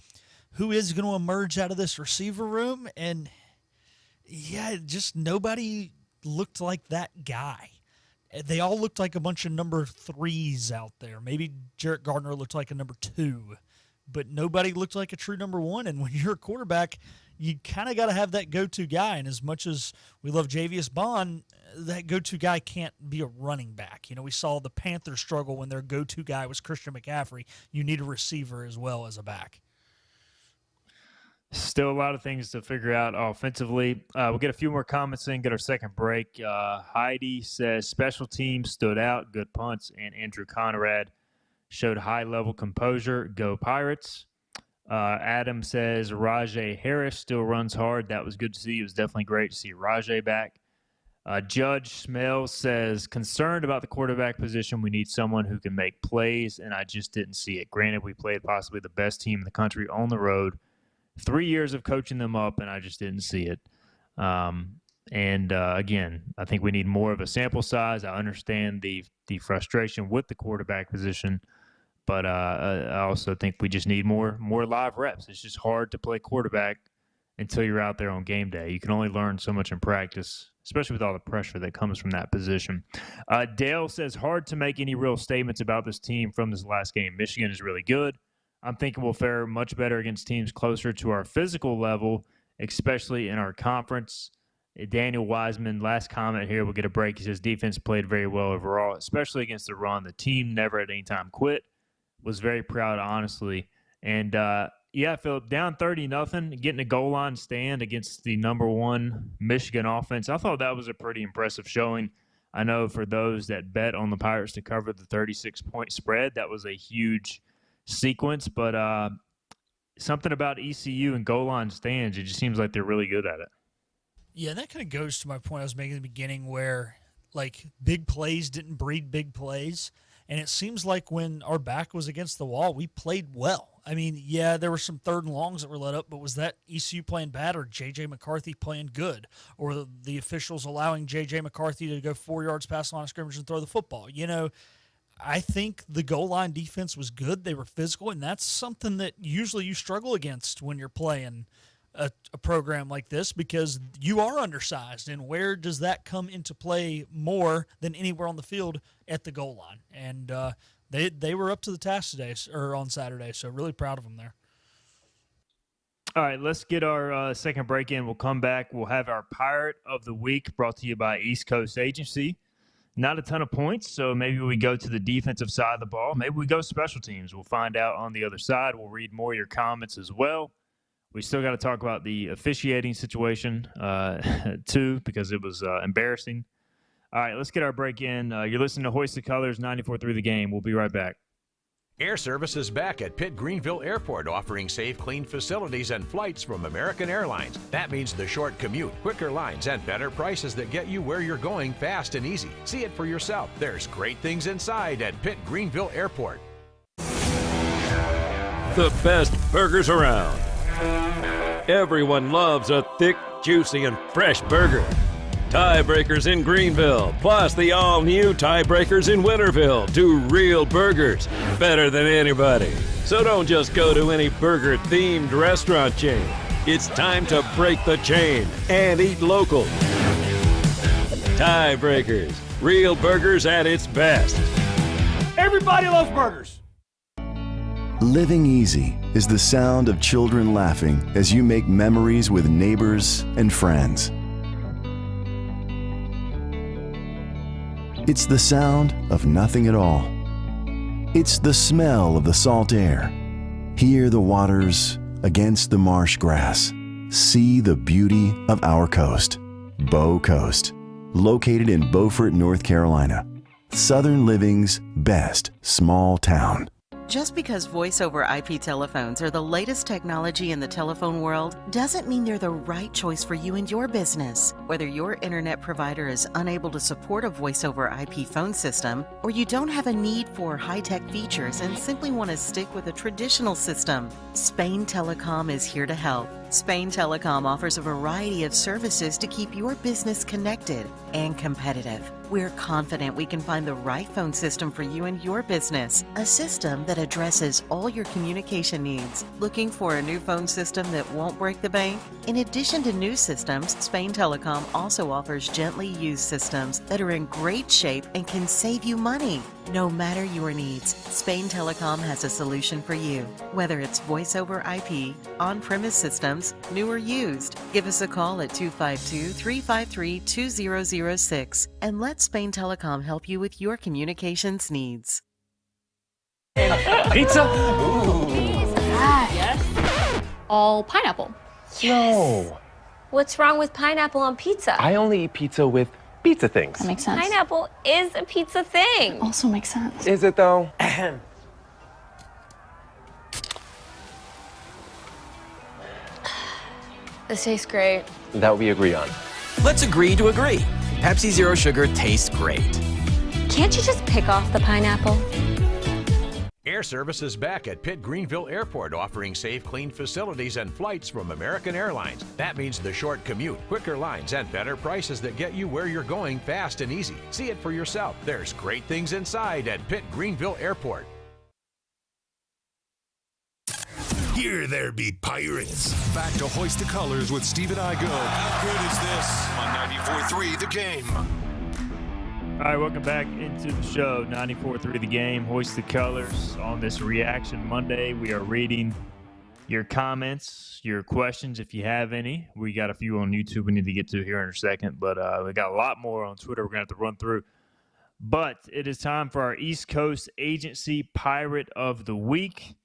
[SPEAKER 4] who is going to emerge out of this receiver room? And, yeah, just nobody looked like that guy. They all looked like a bunch of number 3s out there. Maybe Jarrett Gardner looked like a number 2, but nobody looked like a true number 1. And when you're a quarterback, you kind of got to have that go-to guy. And as much as we love Javius Bond, that go-to guy can't be a running back. We saw the Panthers struggle when their go-to guy was Christian McCaffrey. You need a receiver as well as a back.
[SPEAKER 3] Still a lot of things to figure out offensively. We'll get a few more comments in, get our second break. Heidi says special teams stood out, good punts, and Andrew Conrad showed high-level composure. Go Pirates. Adam says Rajay Harris still runs hard. That was good to see. It was definitely great to see Rajay back. Judge Smell says concerned about the quarterback position. We need someone who can make plays, and I just didn't see it. Granted, we played possibly the best team in the country on the road. 3 years of coaching them up, and I just didn't see it. Again, I think we need more of a sample size. I understand the frustration with the quarterback position, but I also think we just need more live reps. It's just hard to play quarterback until you're out there on game day. You can only learn so much in practice, especially with all the pressure that comes from that position. Dale says hard to make any real statements about this team from this last game. Michigan is really good. I'm thinking we'll fare much better against teams closer to our physical level, especially in our conference. Daniel Wiseman, last comment here, we'll get a break. He says defense played very well overall, especially against the run. The team never at any time quit. Was very proud, honestly. And, yeah, Phillip, down 30-0, getting a goal line stand against the number 1 Michigan offense. I thought that was a pretty impressive showing. I know for those that bet on the Pirates to cover the 36-point spread, that was a huge sequence, but something about ECU and goal line stands, it just seems like they're really good at it.
[SPEAKER 4] Yeah, that kind of goes to my point I was making at the beginning where, like, big plays didn't breed big plays, and it seems like when our back was against the wall, we played well. I mean, yeah, there were some 3rd and longs that were let up, but was that ECU playing bad or J.J. McCarthy playing good? Or the officials allowing J.J. McCarthy to go 4 yards past the line of scrimmage and throw the football? I think the goal line defense was good. They were physical, and that's something that usually you struggle against when you're playing a program like this because you are undersized. And where does that come into play more than anywhere on the field? At the goal line. And they were up to the task today or on Saturday, so really proud of them there.
[SPEAKER 3] All right, let's get our second break in. We'll come back. We'll have our Pirate of the Week brought to you by East Coast Agency. Not a ton of points, so maybe we go to the defensive side of the ball. Maybe we go special teams. We'll find out on the other side. We'll read more of your comments as well. We still got to talk about the officiating situation, too, because it was embarrassing. All right, let's get our break in. You're listening to Hoist the Colors, 94.3 The Game. We'll be right back.
[SPEAKER 11] Air Service is back at Pitt Greenville Airport, offering safe, clean facilities and flights from American Airlines. That means the short commute, quicker lines, and better prices that get you where you're going fast and easy. See it for yourself. There's great things inside at Pitt Greenville Airport.
[SPEAKER 8] The best burgers around. Everyone loves a thick,
[SPEAKER 14] juicy, and fresh burger. Tiebreakers in Greenville, plus the all-new Tiebreakers in Winterville. Do real burgers better than anybody. So don't just go to any burger-themed restaurant chain. It's time to break the chain and eat local. Tiebreakers, real burgers at its best.
[SPEAKER 15] Everybody loves burgers.
[SPEAKER 16] Living easy is the sound of children laughing as you make memories with neighbors and friends. It's the sound of nothing at all. It's the smell of the salt air. Hear the waters against the marsh grass. See the beauty of our coast. Bow Coast, located in Beaufort, North Carolina. Southern Living's best small town.
[SPEAKER 17] Just because voice-over IP telephones are the latest technology in the telephone world doesn't mean they're the right choice for you and your business. Whether your internet provider is unable to support a voice-over IP phone system, or you don't have a need for high-tech features and simply want to stick with a traditional system, Spain Telecom is here to help. Spain Telecom offers a variety of services to keep your business connected and competitive. We're confident we can find the right phone system for you and your business, a system that addresses all your communication needs. Looking for a new phone system that won't break the bank? In addition to new systems, Spain Telecom also offers gently used systems that are in great shape and can save you money. No matter your needs, Spain Telecom has a solution for you. Whether it's voice over IP, on-premise systems, new or used, give us a call at 252-353-2006 and let Spain Telecom help you with your communications needs.
[SPEAKER 15] Pizza?
[SPEAKER 18] Yes. All pineapple.
[SPEAKER 19] No.
[SPEAKER 18] What's wrong with pineapple on pizza?
[SPEAKER 19] I only eat pizza with pizza things.
[SPEAKER 18] That makes sense. Pineapple is a pizza thing.
[SPEAKER 19] Also makes sense. Is it though?
[SPEAKER 18] This tastes great.
[SPEAKER 19] That we agree on.
[SPEAKER 20] Let's agree to agree. Pepsi Zero Sugar tastes great.
[SPEAKER 18] Can't you just pick off the pineapple?
[SPEAKER 11] Air Service is back at Pitt Greenville Airport, offering safe, clean facilities and flights from American Airlines. That means the short commute, quicker lines, and better prices that get you where you're going fast and easy. See it for yourself. There's great things inside at Pitt Greenville Airport.
[SPEAKER 1] Here there be pirates. Back to Hoist the Colors with Steve and I go. How good is this on 94.3 The Game?
[SPEAKER 3] All right, welcome back into the show, 94.3 The Game, Hoist the Colors. On this Reaction Monday, we are reading your comments, your questions, if you have any. We got a few on YouTube we need to get to here in a second, but we got a lot more on Twitter we're going to have to run through. But it is time for our East Coast Agency Pirate of the Week.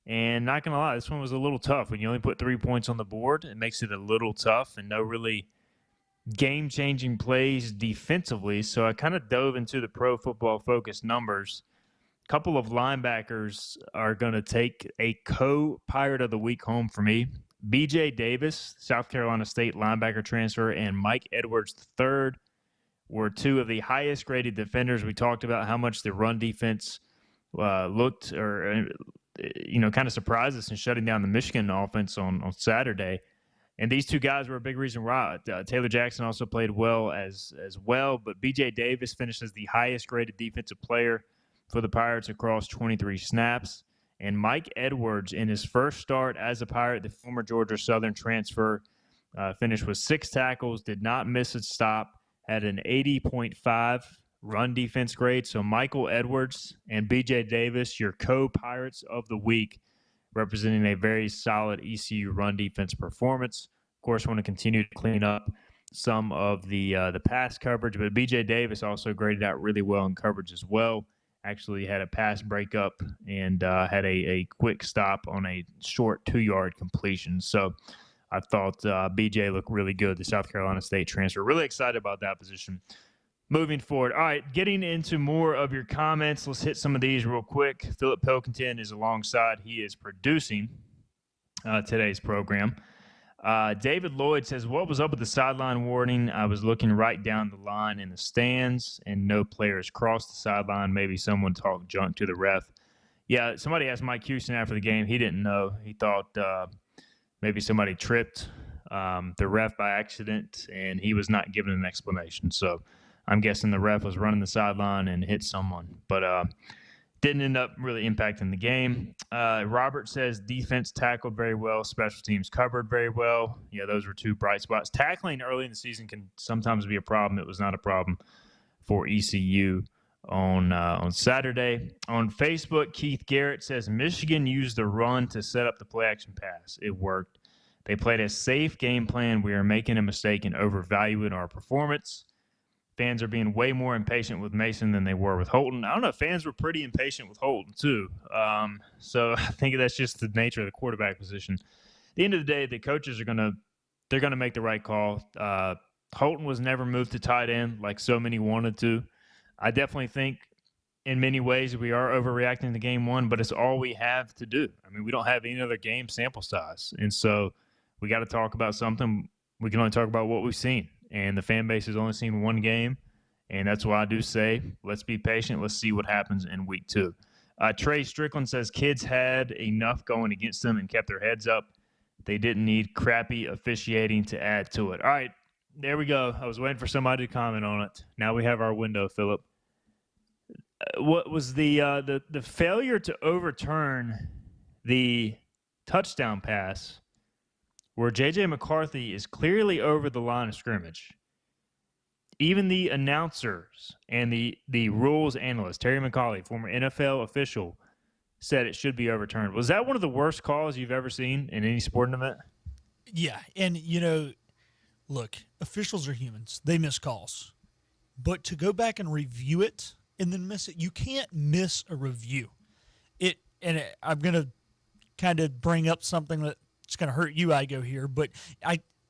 [SPEAKER 3] And not going to lie, this one was a little tough. When you only put 3 points on the board, it makes it a little tough and no really game-changing plays defensively. So I kind of dove into the Pro Football Focus numbers. A couple of linebackers are going to take a co-Pirate of the Week home for me. B.J. Davis, South Carolina State linebacker transfer, and Mike Edwards III were two of the highest-graded defenders. We talked about how much the run defense looked or kind of surprised us in shutting down the Michigan offense on Saturday. And these two guys were a big reason why. Taylor Jackson also played well as well, but B.J. Davis finished as the highest-graded defensive player for the Pirates across 23 snaps. And Mike Edwards, in his first start as a Pirate, the former Georgia Southern transfer, finished with 6 tackles, did not miss a stop, had an 80.5 run defense grade. So Michael Edwards and B.J. Davis, your co-Pirates of the Week, representing a very solid ECU run defense performance. Of course, want to continue to clean up some of the pass coverage, but B.J. Davis also graded out really well in coverage as well. Actually had a pass breakup and had a quick stop on a short 2-yard completion. So I thought B.J. looked really good, the South Carolina State transfer. Really excited about that position. Moving forward. All right, getting into more of your comments. Let's hit some of these real quick. Philip Pilkington is alongside. He is producing today's program. David Lloyd says, what was up with the sideline warning? I was looking right down the line in the stands, and no players crossed the sideline. Maybe someone talked junk to the ref. Yeah, somebody asked Mike Houston after the game. He didn't know. He thought maybe somebody tripped the ref by accident, and he was not given an explanation. So I'm guessing the ref was running the sideline and hit someone. But didn't end up really impacting the game. Robert says defense tackled very well. Special teams covered very well. Yeah, those were two bright spots. Tackling early in the season can sometimes be a problem. It was not a problem for ECU on Saturday. On Facebook, Keith Garrett says Michigan used the run to set up the play-action pass. It worked. They played a safe game plan. We are making a mistake and overvaluing our performance. Fans are being way more impatient with Mason than they were with Holton. I don't know. Fans were pretty impatient with Holton, too. So I think that's just the nature of the quarterback position. At the end of the day, the coaches are they're gonna make the right call. Holton was never moved to tight end like so many wanted to. I definitely think in many ways we are overreacting to game one, but it's all we have to do. I mean, we don't have any other game sample size. And so we got to talk about something. We can only talk about what we've seen. And the fan base has only seen one game, and that's why I do say let's be patient. Let's see what happens in week 2. Trey Strickland says kids had enough going against them and kept their heads up. They didn't need crappy officiating to add to it. All right, there we go. I was waiting for somebody to comment on it. Now we have our window, Philip. What was the failure to overturn the touchdown pass where J.J. McCarthy is clearly over the line of scrimmage? Even the announcers and the rules analyst, Terry McCauley, former NFL official, said it should be overturned. Was that one of the worst calls you've ever seen in any sporting event?
[SPEAKER 4] Yeah, and, look, officials are humans. They miss calls. But to go back and review it and then miss it, you can't miss a review. I'm going to kind of bring up something that it's going to hurt you, Igo, here, but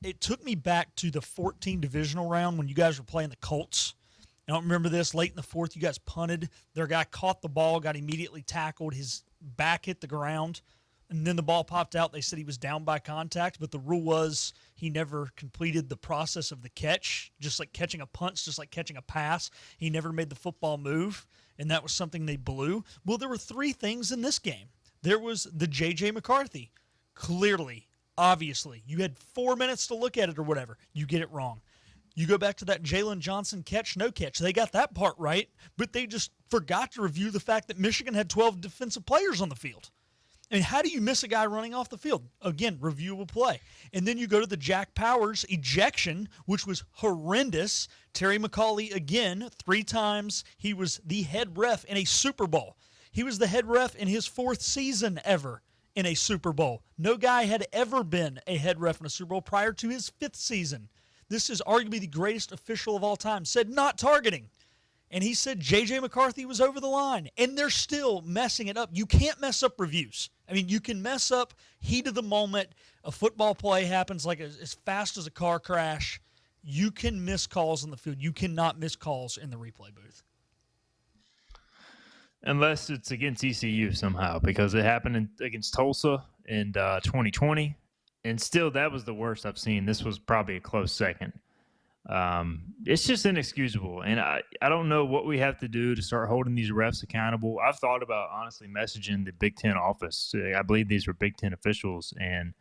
[SPEAKER 4] it took me back to the 14 divisional round when you guys were playing the Colts. I don't remember this. Late in the fourth, you guys punted. Their guy caught the ball, got immediately tackled. His back hit the ground, and then the ball popped out. They said he was down by contact, but the rule was he never completed the process of the catch, just like catching a punch, just like catching a pass. He never made the football move, and that was something they blew. Well, there were 3 things in this game. There was the J.J. McCarthy. Clearly, obviously, you had 4 minutes to look at it or whatever. You get it wrong. You go back to that Jalen Johnson catch, no catch. They got that part right, but they just forgot to review the fact that Michigan had 12 defensive players on the field. I mean, how do you miss a guy running off the field? Again, reviewable play. And then you go to the Jack Powers ejection, which was horrendous. Terry McCauley, again, 3 times. He was the head ref in a Super Bowl. He was the head ref in his 4th season ever in a Super Bowl. No guy had ever been a head ref in a Super Bowl prior to his 5th season. This is arguably the greatest official of all time. Said not targeting. And he said J.J. McCarthy was over the line. And they're still messing it up. You can't mess up reviews. I mean, you can mess up heat of the moment. A football play happens like as fast as a car crash. You can miss calls on the field. You cannot miss calls in the replay booth.
[SPEAKER 3] Unless it's against ECU somehow, because it happened against Tulsa in 2020, and still that was the worst I've seen. This was probably a close second. It's just inexcusable, and I don't know what we have to do to start holding these refs accountable. I've thought about, honestly, messaging the Big Ten office. I believe these were Big Ten officials, and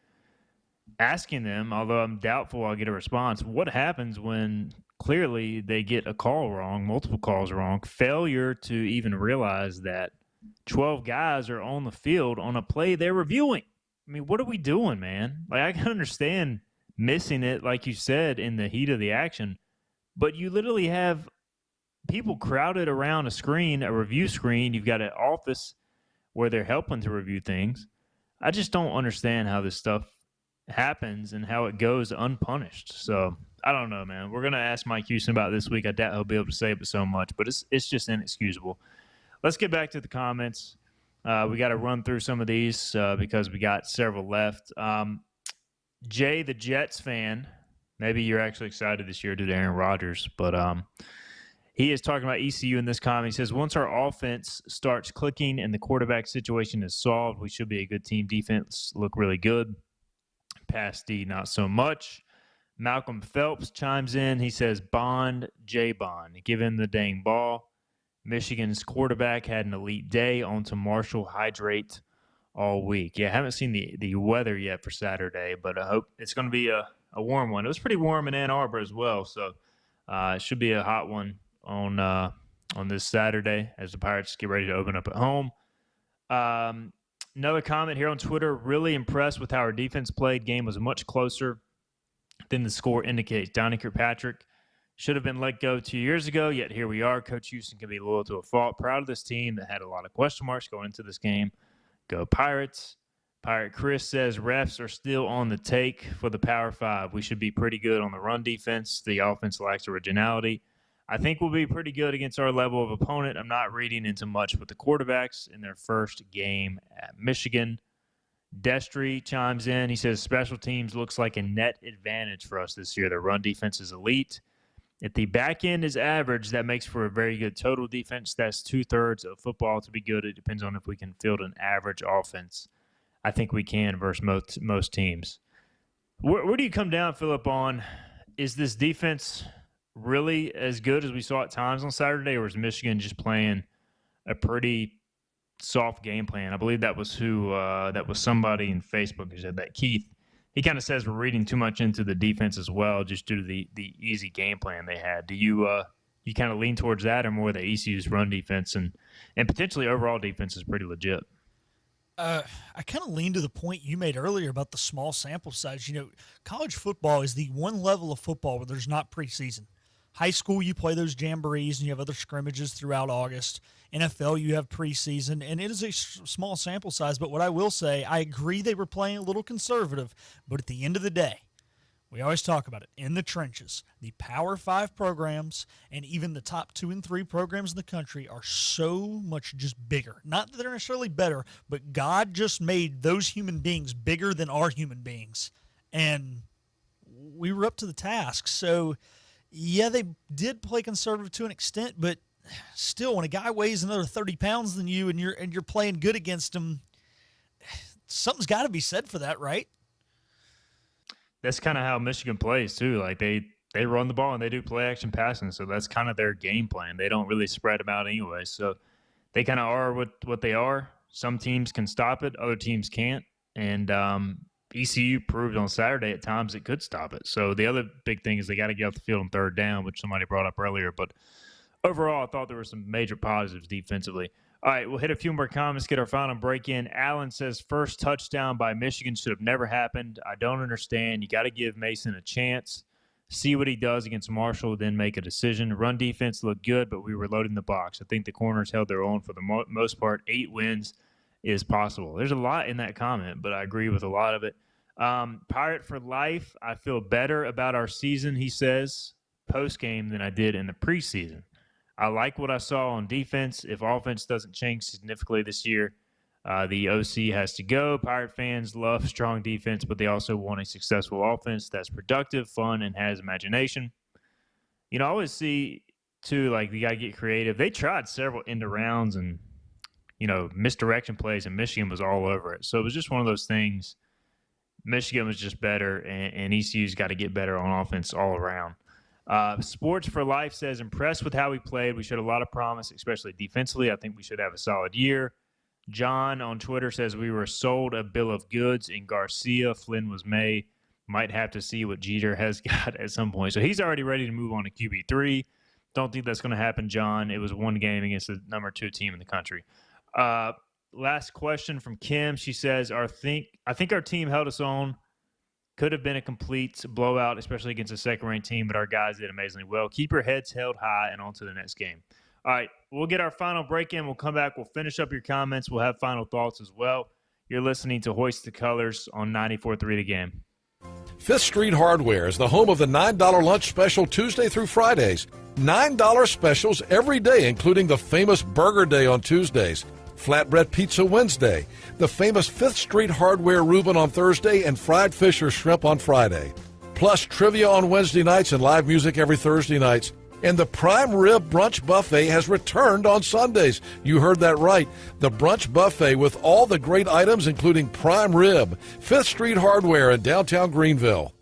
[SPEAKER 3] asking them, although I'm doubtful I'll get a response, what happens when clearly they get a call wrong, multiple calls wrong, failure to even realize that 12 guys are on the field on a play they're reviewing. I mean, what are we doing, man? Like, I can understand missing it, like you said, in the heat of the action, but you literally have people crowded around a screen, a review screen. You've got an office where they're helping to review things. I just don't understand how this stuff happens and how it goes unpunished. So I don't know, man. We're going to ask Mike Houston about this week. I doubt he'll be able to say it so much, but it's just inexcusable. Let's get back to the comments. We got to run through some of these because we got several left. Jay, the Jets fan, maybe you're actually excited this year due to Aaron Rodgers, but he is talking about ECU in this comment. He says, once our offense starts clicking and the quarterback situation is solved, we should be a good team. Defense look really good. Pass D, not so much. Malcolm Phelps chimes in. He says, Bond, J-Bond. Give him the dang ball. Michigan's quarterback had an elite day. On to Marshall, hydrate all week. Yeah, I haven't seen the weather yet for Saturday, but I hope it's going to be a a warm one. It was pretty warm in Ann Arbor as well, so it should be a hot one on this Saturday as the Pirates get ready to open up at home. Another comment here on Twitter, really impressed with how our defense played. Game was much closer than the score indicates. Donnie Kirkpatrick should have been let go 2 years ago, yet here we are. Coach Houston can be loyal to a fault. Proud of this team that had a lot of question marks going into this game. Go Pirates. Pirate Chris says refs are still on the take for the Power 5. We should be pretty good on the run defense. The offense lacks originality. I think we'll be pretty good against our level of opponent. I'm not reading into much with the quarterbacks in their first game at Michigan. Destry chimes in. He says special teams looks like a net advantage for us this year. The run defense is elite. If the back end is average, that makes for a very good total defense. That's 2/3 of football to be good. It depends on if we can field an average offense. I think we can versus most teams. Where do you come down, Phillip, on is this defense really as good as we saw at times on Saturday, or is Michigan just playing a pretty soft game plan? I believe that was somebody in Facebook who said that. Keith, he kind of says we're reading too much into the defense as well, just due to the easy game plan they had. Do you kind of lean towards that, or more the ECU's run defense and potentially overall defense is pretty legit?
[SPEAKER 4] I kind of lean to the point you made earlier about the small sample size. You know, college football is the one level of football where there's not preseason. High school, you play those jamborees and you have other scrimmages throughout August. NFL, you have preseason, and it is a small sample size. But what I will say, I agree they were playing a little conservative, but at the end of the day, we always talk about it, in the trenches, the Power 5 programs and even the top 2 and 3 programs in the country are so much just bigger. Not that they're necessarily better, but God just made those human beings bigger than our human beings. And we were up to the task. So, yeah, they did play conservative to an extent, but still, when a guy weighs another 30 pounds than you and you're playing good against him, something's got to be said for that, right?
[SPEAKER 3] That's kind of how Michigan plays too. Like they run the ball and they do play action passing, so that's kind of their game plan. They don't really spread them out anyway, so they kind of are what they are. Some teams can stop it, other teams can't, and ECU proved on Saturday at times it could stop it. So the other big thing is they got to get off the field on third down, which somebody brought up earlier. But overall, I thought there were some major positives defensively. All right, we'll hit a few more comments, get our final break in. Allen says, first touchdown by Michigan should have never happened. I don't understand. You got to give Mason a chance. See what he does against Marshall, then make a decision. Run defense looked good, but we were loading the box. I think the corners held their own for the most part. 8 wins is possible. There's a lot in that comment, but I agree with a lot of it. Pirate for life. I feel better about our season, he says, post-game than I did in the preseason. I like what I saw on defense. If offense doesn't change significantly this year, the OC has to go. Pirate fans love strong defense, but they also want a successful offense that's productive, fun, and has imagination. You know, I always see, too, like, you got to get creative. They tried several end rounds and, you know, misdirection plays, and Michigan was all over it. So it was just one of those things. Michigan was just better, and ECU's got to get better on offense all around. Sports for Life says, impressed with how we played. We showed a lot of promise, especially defensively. I think we should have a solid year. John on Twitter says, we were sold a bill of goods in Garcia. Flynn was May. Might have to see what Jeter has got at some point. So he's already ready to move on to QB3. Don't think that's going to happen, John. It was one game against the number 2 team in the country. Last question from Kim. She says, I think our team held us on. Could have been a complete blowout, especially against a second-ranked team, but our guys did amazingly well. Keep your heads held high and on to the next game. All right, we'll get our final break in. We'll come back. We'll finish up your comments. We'll have final thoughts as well. You're listening to Hoist the Colors on 94.3 The Game.
[SPEAKER 21] Fifth Street Hardware is the home of the $9 lunch special Tuesday through Fridays. $9 specials every day, including the famous Burger Day on Tuesdays, Flatbread Pizza Wednesday, the famous Fifth Street Hardware Reuben on Thursday, and fried fish or shrimp on Friday. Plus trivia on Wednesday nights and live music every Thursday nights. And the Prime Rib Brunch Buffet has returned on Sundays. You heard that right. The Brunch Buffet with all the great items, including prime rib. Fifth Street Hardware in downtown Greenville.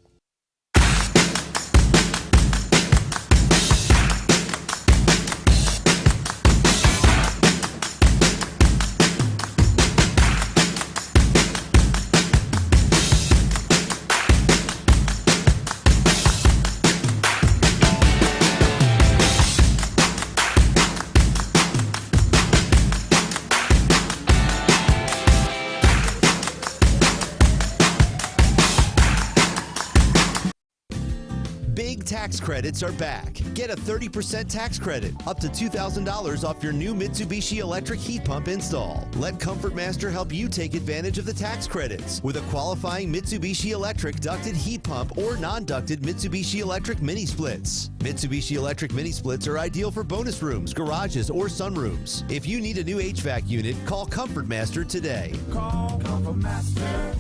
[SPEAKER 2] tax credits are back. Get a 30% tax credit, up to $2,000 off your new Mitsubishi electric heat pump install. Let Comfort Master help you take advantage of the tax credits with a qualifying Mitsubishi electric ducted heat pump or non-ducted Mitsubishi electric mini splits. Mitsubishi electric mini splits are ideal for bonus rooms, garages, or sunrooms. If you need a new HVAC unit, call Comfort Master today.
[SPEAKER 22] Call Comfort Master.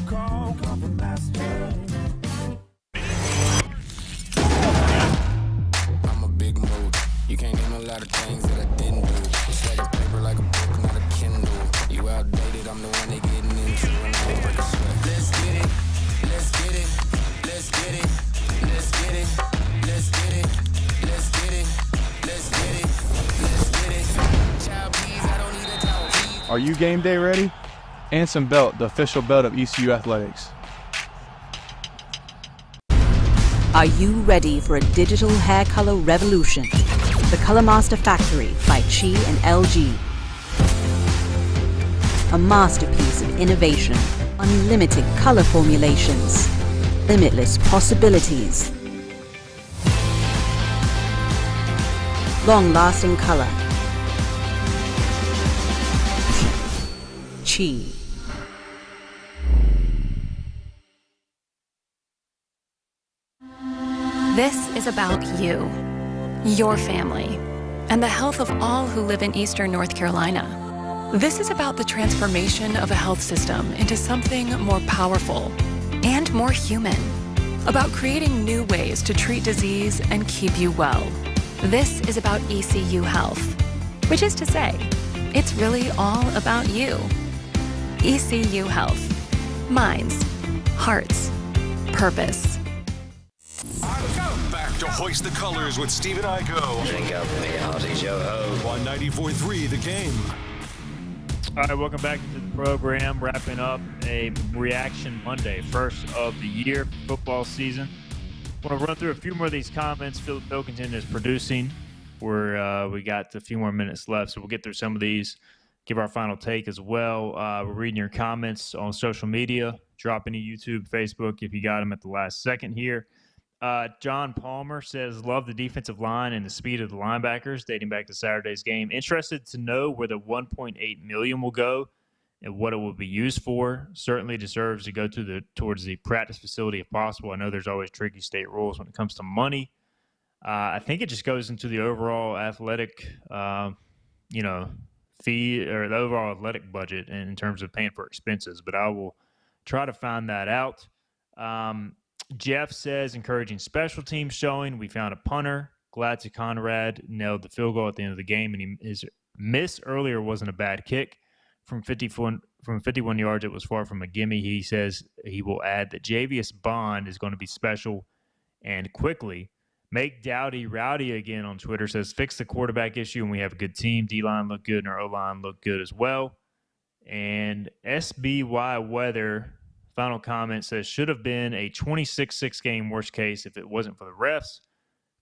[SPEAKER 22] Call Comfort Master.
[SPEAKER 23] I'm a big mood. You can't name a lot of things that I didn't do. It's like a paper, like a book, not a Kindle. You outdated, I'm the one they getting into. And I break a sweat. Let's get it. Let's get it. Let's get it. Let's get it. Let's get it. Let's get it. Let's get it. Let's get it. Child, please, I don't need a towel.
[SPEAKER 24] Are you game day ready? Anson Belt, the official belt of ECU Athletics.
[SPEAKER 25] Are you ready for a digital hair color revolution? The Color Master Factory by Chi and LG. A masterpiece of innovation, unlimited color formulations, limitless possibilities, long-lasting color. Chi.
[SPEAKER 26] This is about you, your family, and the health of all who live in Eastern North Carolina. This is about the transformation of a health system into something more powerful and more human, about creating new ways to treat disease and keep you well. This is about ECU Health, which is to say, it's really all about you. ECU Health. Minds, hearts, purpose.
[SPEAKER 1] Back to Hoist the Colors with Stephen Igo.
[SPEAKER 27] Drink up me hearty yo-ho.
[SPEAKER 1] On 94.3 The Game.
[SPEAKER 3] All right, welcome back to the program. Wrapping up a Reaction Monday, first of the year, football season. I want to run through a few more of these comments. Philip Pilkington is producing. We got a few more minutes left, so we'll get through some of these, give our final take as well. We're reading your comments on social media. Drop any YouTube, Facebook if you got them at the last second here. John Palmer says, love the defensive line and the speed of the linebackers dating back to Saturday's game. Interested to know where the $1.8 million will go and what it will be used for. Certainly deserves to go towards the practice facility if possible. I know there's always tricky state rules when it comes to money. I think it just goes into the overall athletic, fee or the overall athletic budget in terms of paying for expenses. But I will try to find that out. Jeff says, encouraging special teams showing. We found a punter. Glad to Conrad nailed the field goal at the end of the game, and his miss earlier wasn't a bad kick. From 51 yards, it was far from a gimme. He says he will add that Javius Bond is going to be special and quickly. Make Dowdy rowdy again on Twitter says, fix the quarterback issue, and we have a good team. D-line looked good, and our O-line looked good as well. And SBY Weather, final comment says, should have been a 26-6 game worst case if it wasn't for the refs.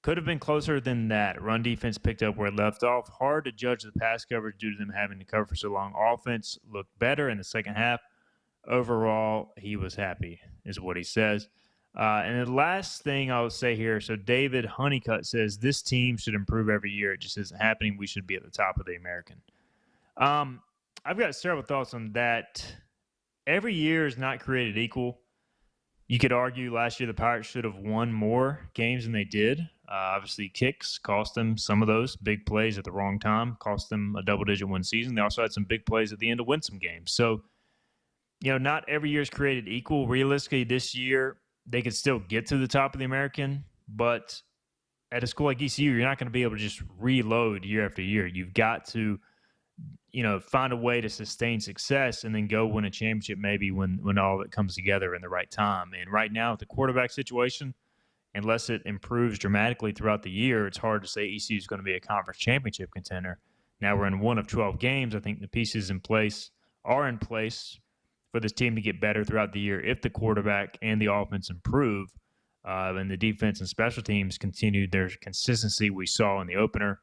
[SPEAKER 3] Could have been closer than that. Run defense picked up where it left off. Hard to judge the pass coverage due to them having to cover for so long. Offense looked better in the second half. Overall, he was happy, is what he says. And the last thing I would say here, so David Honeycutt says, this team should improve every year. It just isn't happening. We should be at the top of the American. I've got several thoughts on that. Every year is not created equal. You could argue last year the Pirates should have won more games than they did. Obviously, kicks cost them some of those big plays at the wrong time, cost them a double-digit win season. They also had some big plays at the end to win some games. So, not every year is created equal. Realistically, this year, they could still get to the top of the American, but at a school like ECU, you're not going to be able to just reload year after year. You've got to find a way to sustain success and then go win a championship maybe when all of it comes together in the right time. And right now, with the quarterback situation, unless it improves dramatically throughout the year, it's hard to say ECU is going to be a conference championship contender. Now we're in one of 12 games. I think the pieces are in place for this team to get better throughout the year if the quarterback and the offense improve and the defense and special teams continue their consistency we saw in the opener.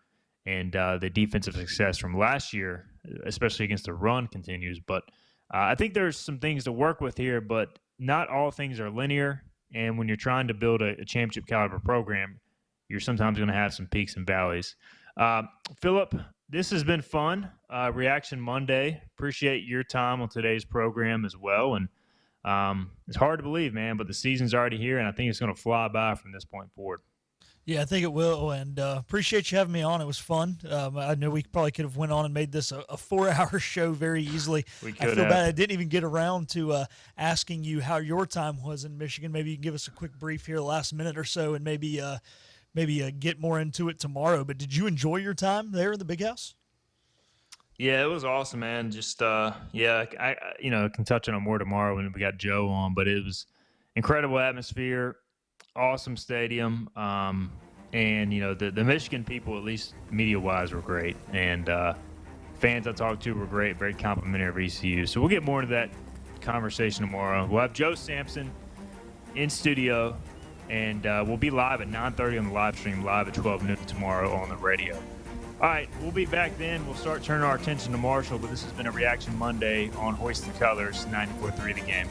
[SPEAKER 3] And the defensive success from last year, especially against the run, continues. But I think there's some things to work with here, but not all things are linear. And when you're trying to build a championship caliber program, you're sometimes going to have some peaks and valleys. Philip, this has been fun. Reaction Monday. Appreciate your time on today's program as well. And it's hard to believe, man, but the season's already here, and I think it's going to fly by from this point forward.
[SPEAKER 4] Yeah, I think it will, and appreciate you having me on. It was fun. I know we probably could have went on and made this a 4-hour show very easily.
[SPEAKER 3] We could
[SPEAKER 4] I feel
[SPEAKER 3] have.
[SPEAKER 4] bad I didn't even get around to asking you how your time was in Michigan. Maybe you can give us a quick brief here, the last minute or so, and maybe get more into it tomorrow. But did you enjoy your time there in the Big House?
[SPEAKER 3] Yeah, it was awesome, man. Just I can touch on it more tomorrow when we got Joe on, but it was incredible atmosphere, awesome stadium, and the Michigan people, at least media-wise, were great, and fans I talked to were great, very complimentary of ECU. So we'll get more into that conversation tomorrow. We'll have Joe Sampson in studio, and we'll be live at 9:30 on the live stream, live at 12 noon tomorrow on the radio. All right, we'll be back then. We'll start turning our attention to Marshall, but this has been a Reaction Monday on Hoist the Colors, 94.3 The Game.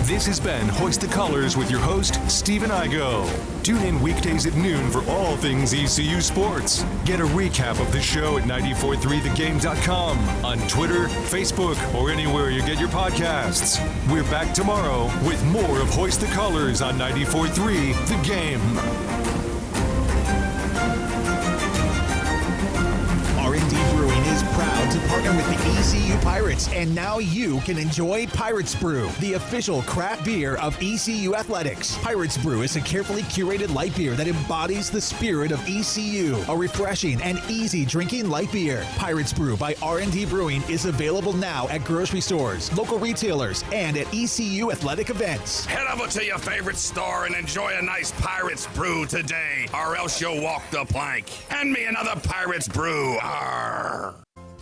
[SPEAKER 1] This has been Hoist the Colors with your host, Stephen Igo. Tune in weekdays at noon for all things ECU sports. Get a recap of the show at 943thegame.com, on Twitter, Facebook, or anywhere you get your podcasts. We're back tomorrow with more of Hoist the Colors on 94.3 The Game.
[SPEAKER 5] R&D Brewing is proud to partner with the ECU Pirates, and now you can enjoy Pirates Brew, the official craft beer of ECU Athletics. Pirates Brew is a carefully curated light beer that embodies the spirit of ECU, a refreshing and easy drinking light beer. Pirates Brew by R&D Brewing is available now at grocery stores, local retailers, and at ECU athletic events.
[SPEAKER 6] Head over to your favorite store and enjoy a nice Pirates Brew today, or else you'll walk the plank. Hand me another Pirates Brew. Arr.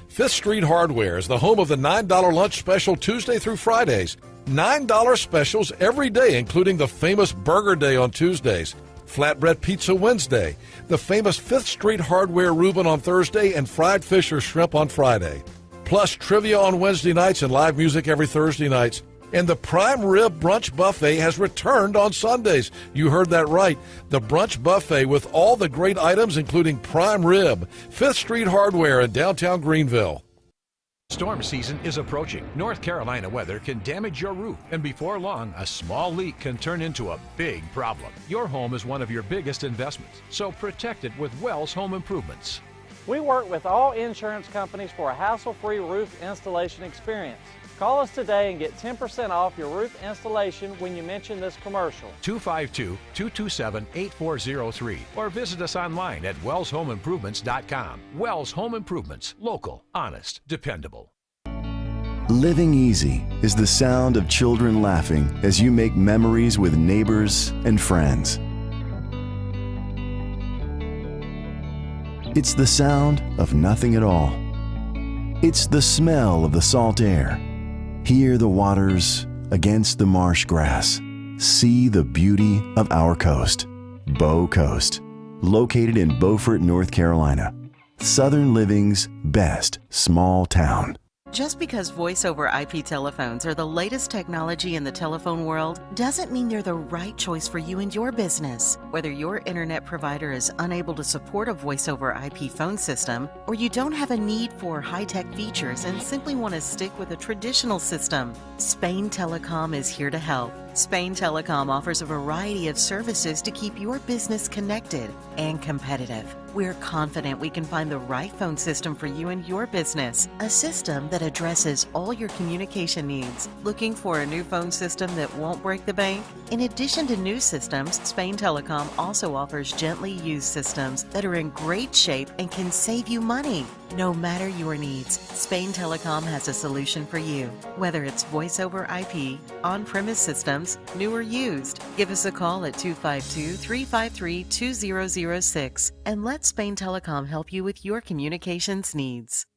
[SPEAKER 21] Fifth Street Hardware is the home of the $9 lunch special Tuesday through Fridays. $9 specials every day, including the famous Burger Day on Tuesdays, Flatbread Pizza Wednesday, the famous Fifth Street Hardware Reuben on Thursday, and fried fish or shrimp on Friday. Plus trivia on Wednesday nights and live music every Thursday nights. And the Prime Rib Brunch Buffet has returned on Sundays. You heard that right. The Brunch Buffet with all the great items, including prime rib. Fifth Street Hardware in downtown Greenville.
[SPEAKER 11] Storm season is approaching. North Carolina weather can damage your roof, and before long, a small leak can turn into a big problem. Your home is one of your biggest investments, so protect it with Wells Home Improvements.
[SPEAKER 7] We work with all insurance companies for a hassle-free roof installation experience. Call us today and get 10% off your roof installation when you mention this commercial.
[SPEAKER 11] 252-227-8403 or visit us online at wellshomeimprovements.com. Wells Home Improvements. Local, honest, dependable.
[SPEAKER 16] Living easy is the sound of children laughing as you make memories with neighbors and friends. It's the sound of nothing at all. It's the smell of the salt air. Hear the waters against the marsh grass. See the beauty of our coast. Bow Coast, located in Beaufort, North Carolina. Southern Living's best small town.
[SPEAKER 17] Just because voice over IP telephones are the latest technology in the telephone world doesn't mean they're the right choice for you and your business. Whether your internet provider is unable to support a voice over IP phone system, or you don't have a need for high-tech features and simply want to stick with a traditional system, Spain Telecom is here to help. Spain Telecom offers a variety of services to keep your business connected and competitive. We're confident we can find the right phone system for you and your business, a system that addresses all your communication needs. Looking for a new phone system that won't break the bank? In addition to new systems, Spain Telecom also offers gently used systems that are in great shape and can save you money. No matter your needs, Spain Telecom has a solution for you. Whether it's voice over IP, on-premise systems, new or used, give us a call at 252-353-2006 and let Spain Telecom help you with your communications needs.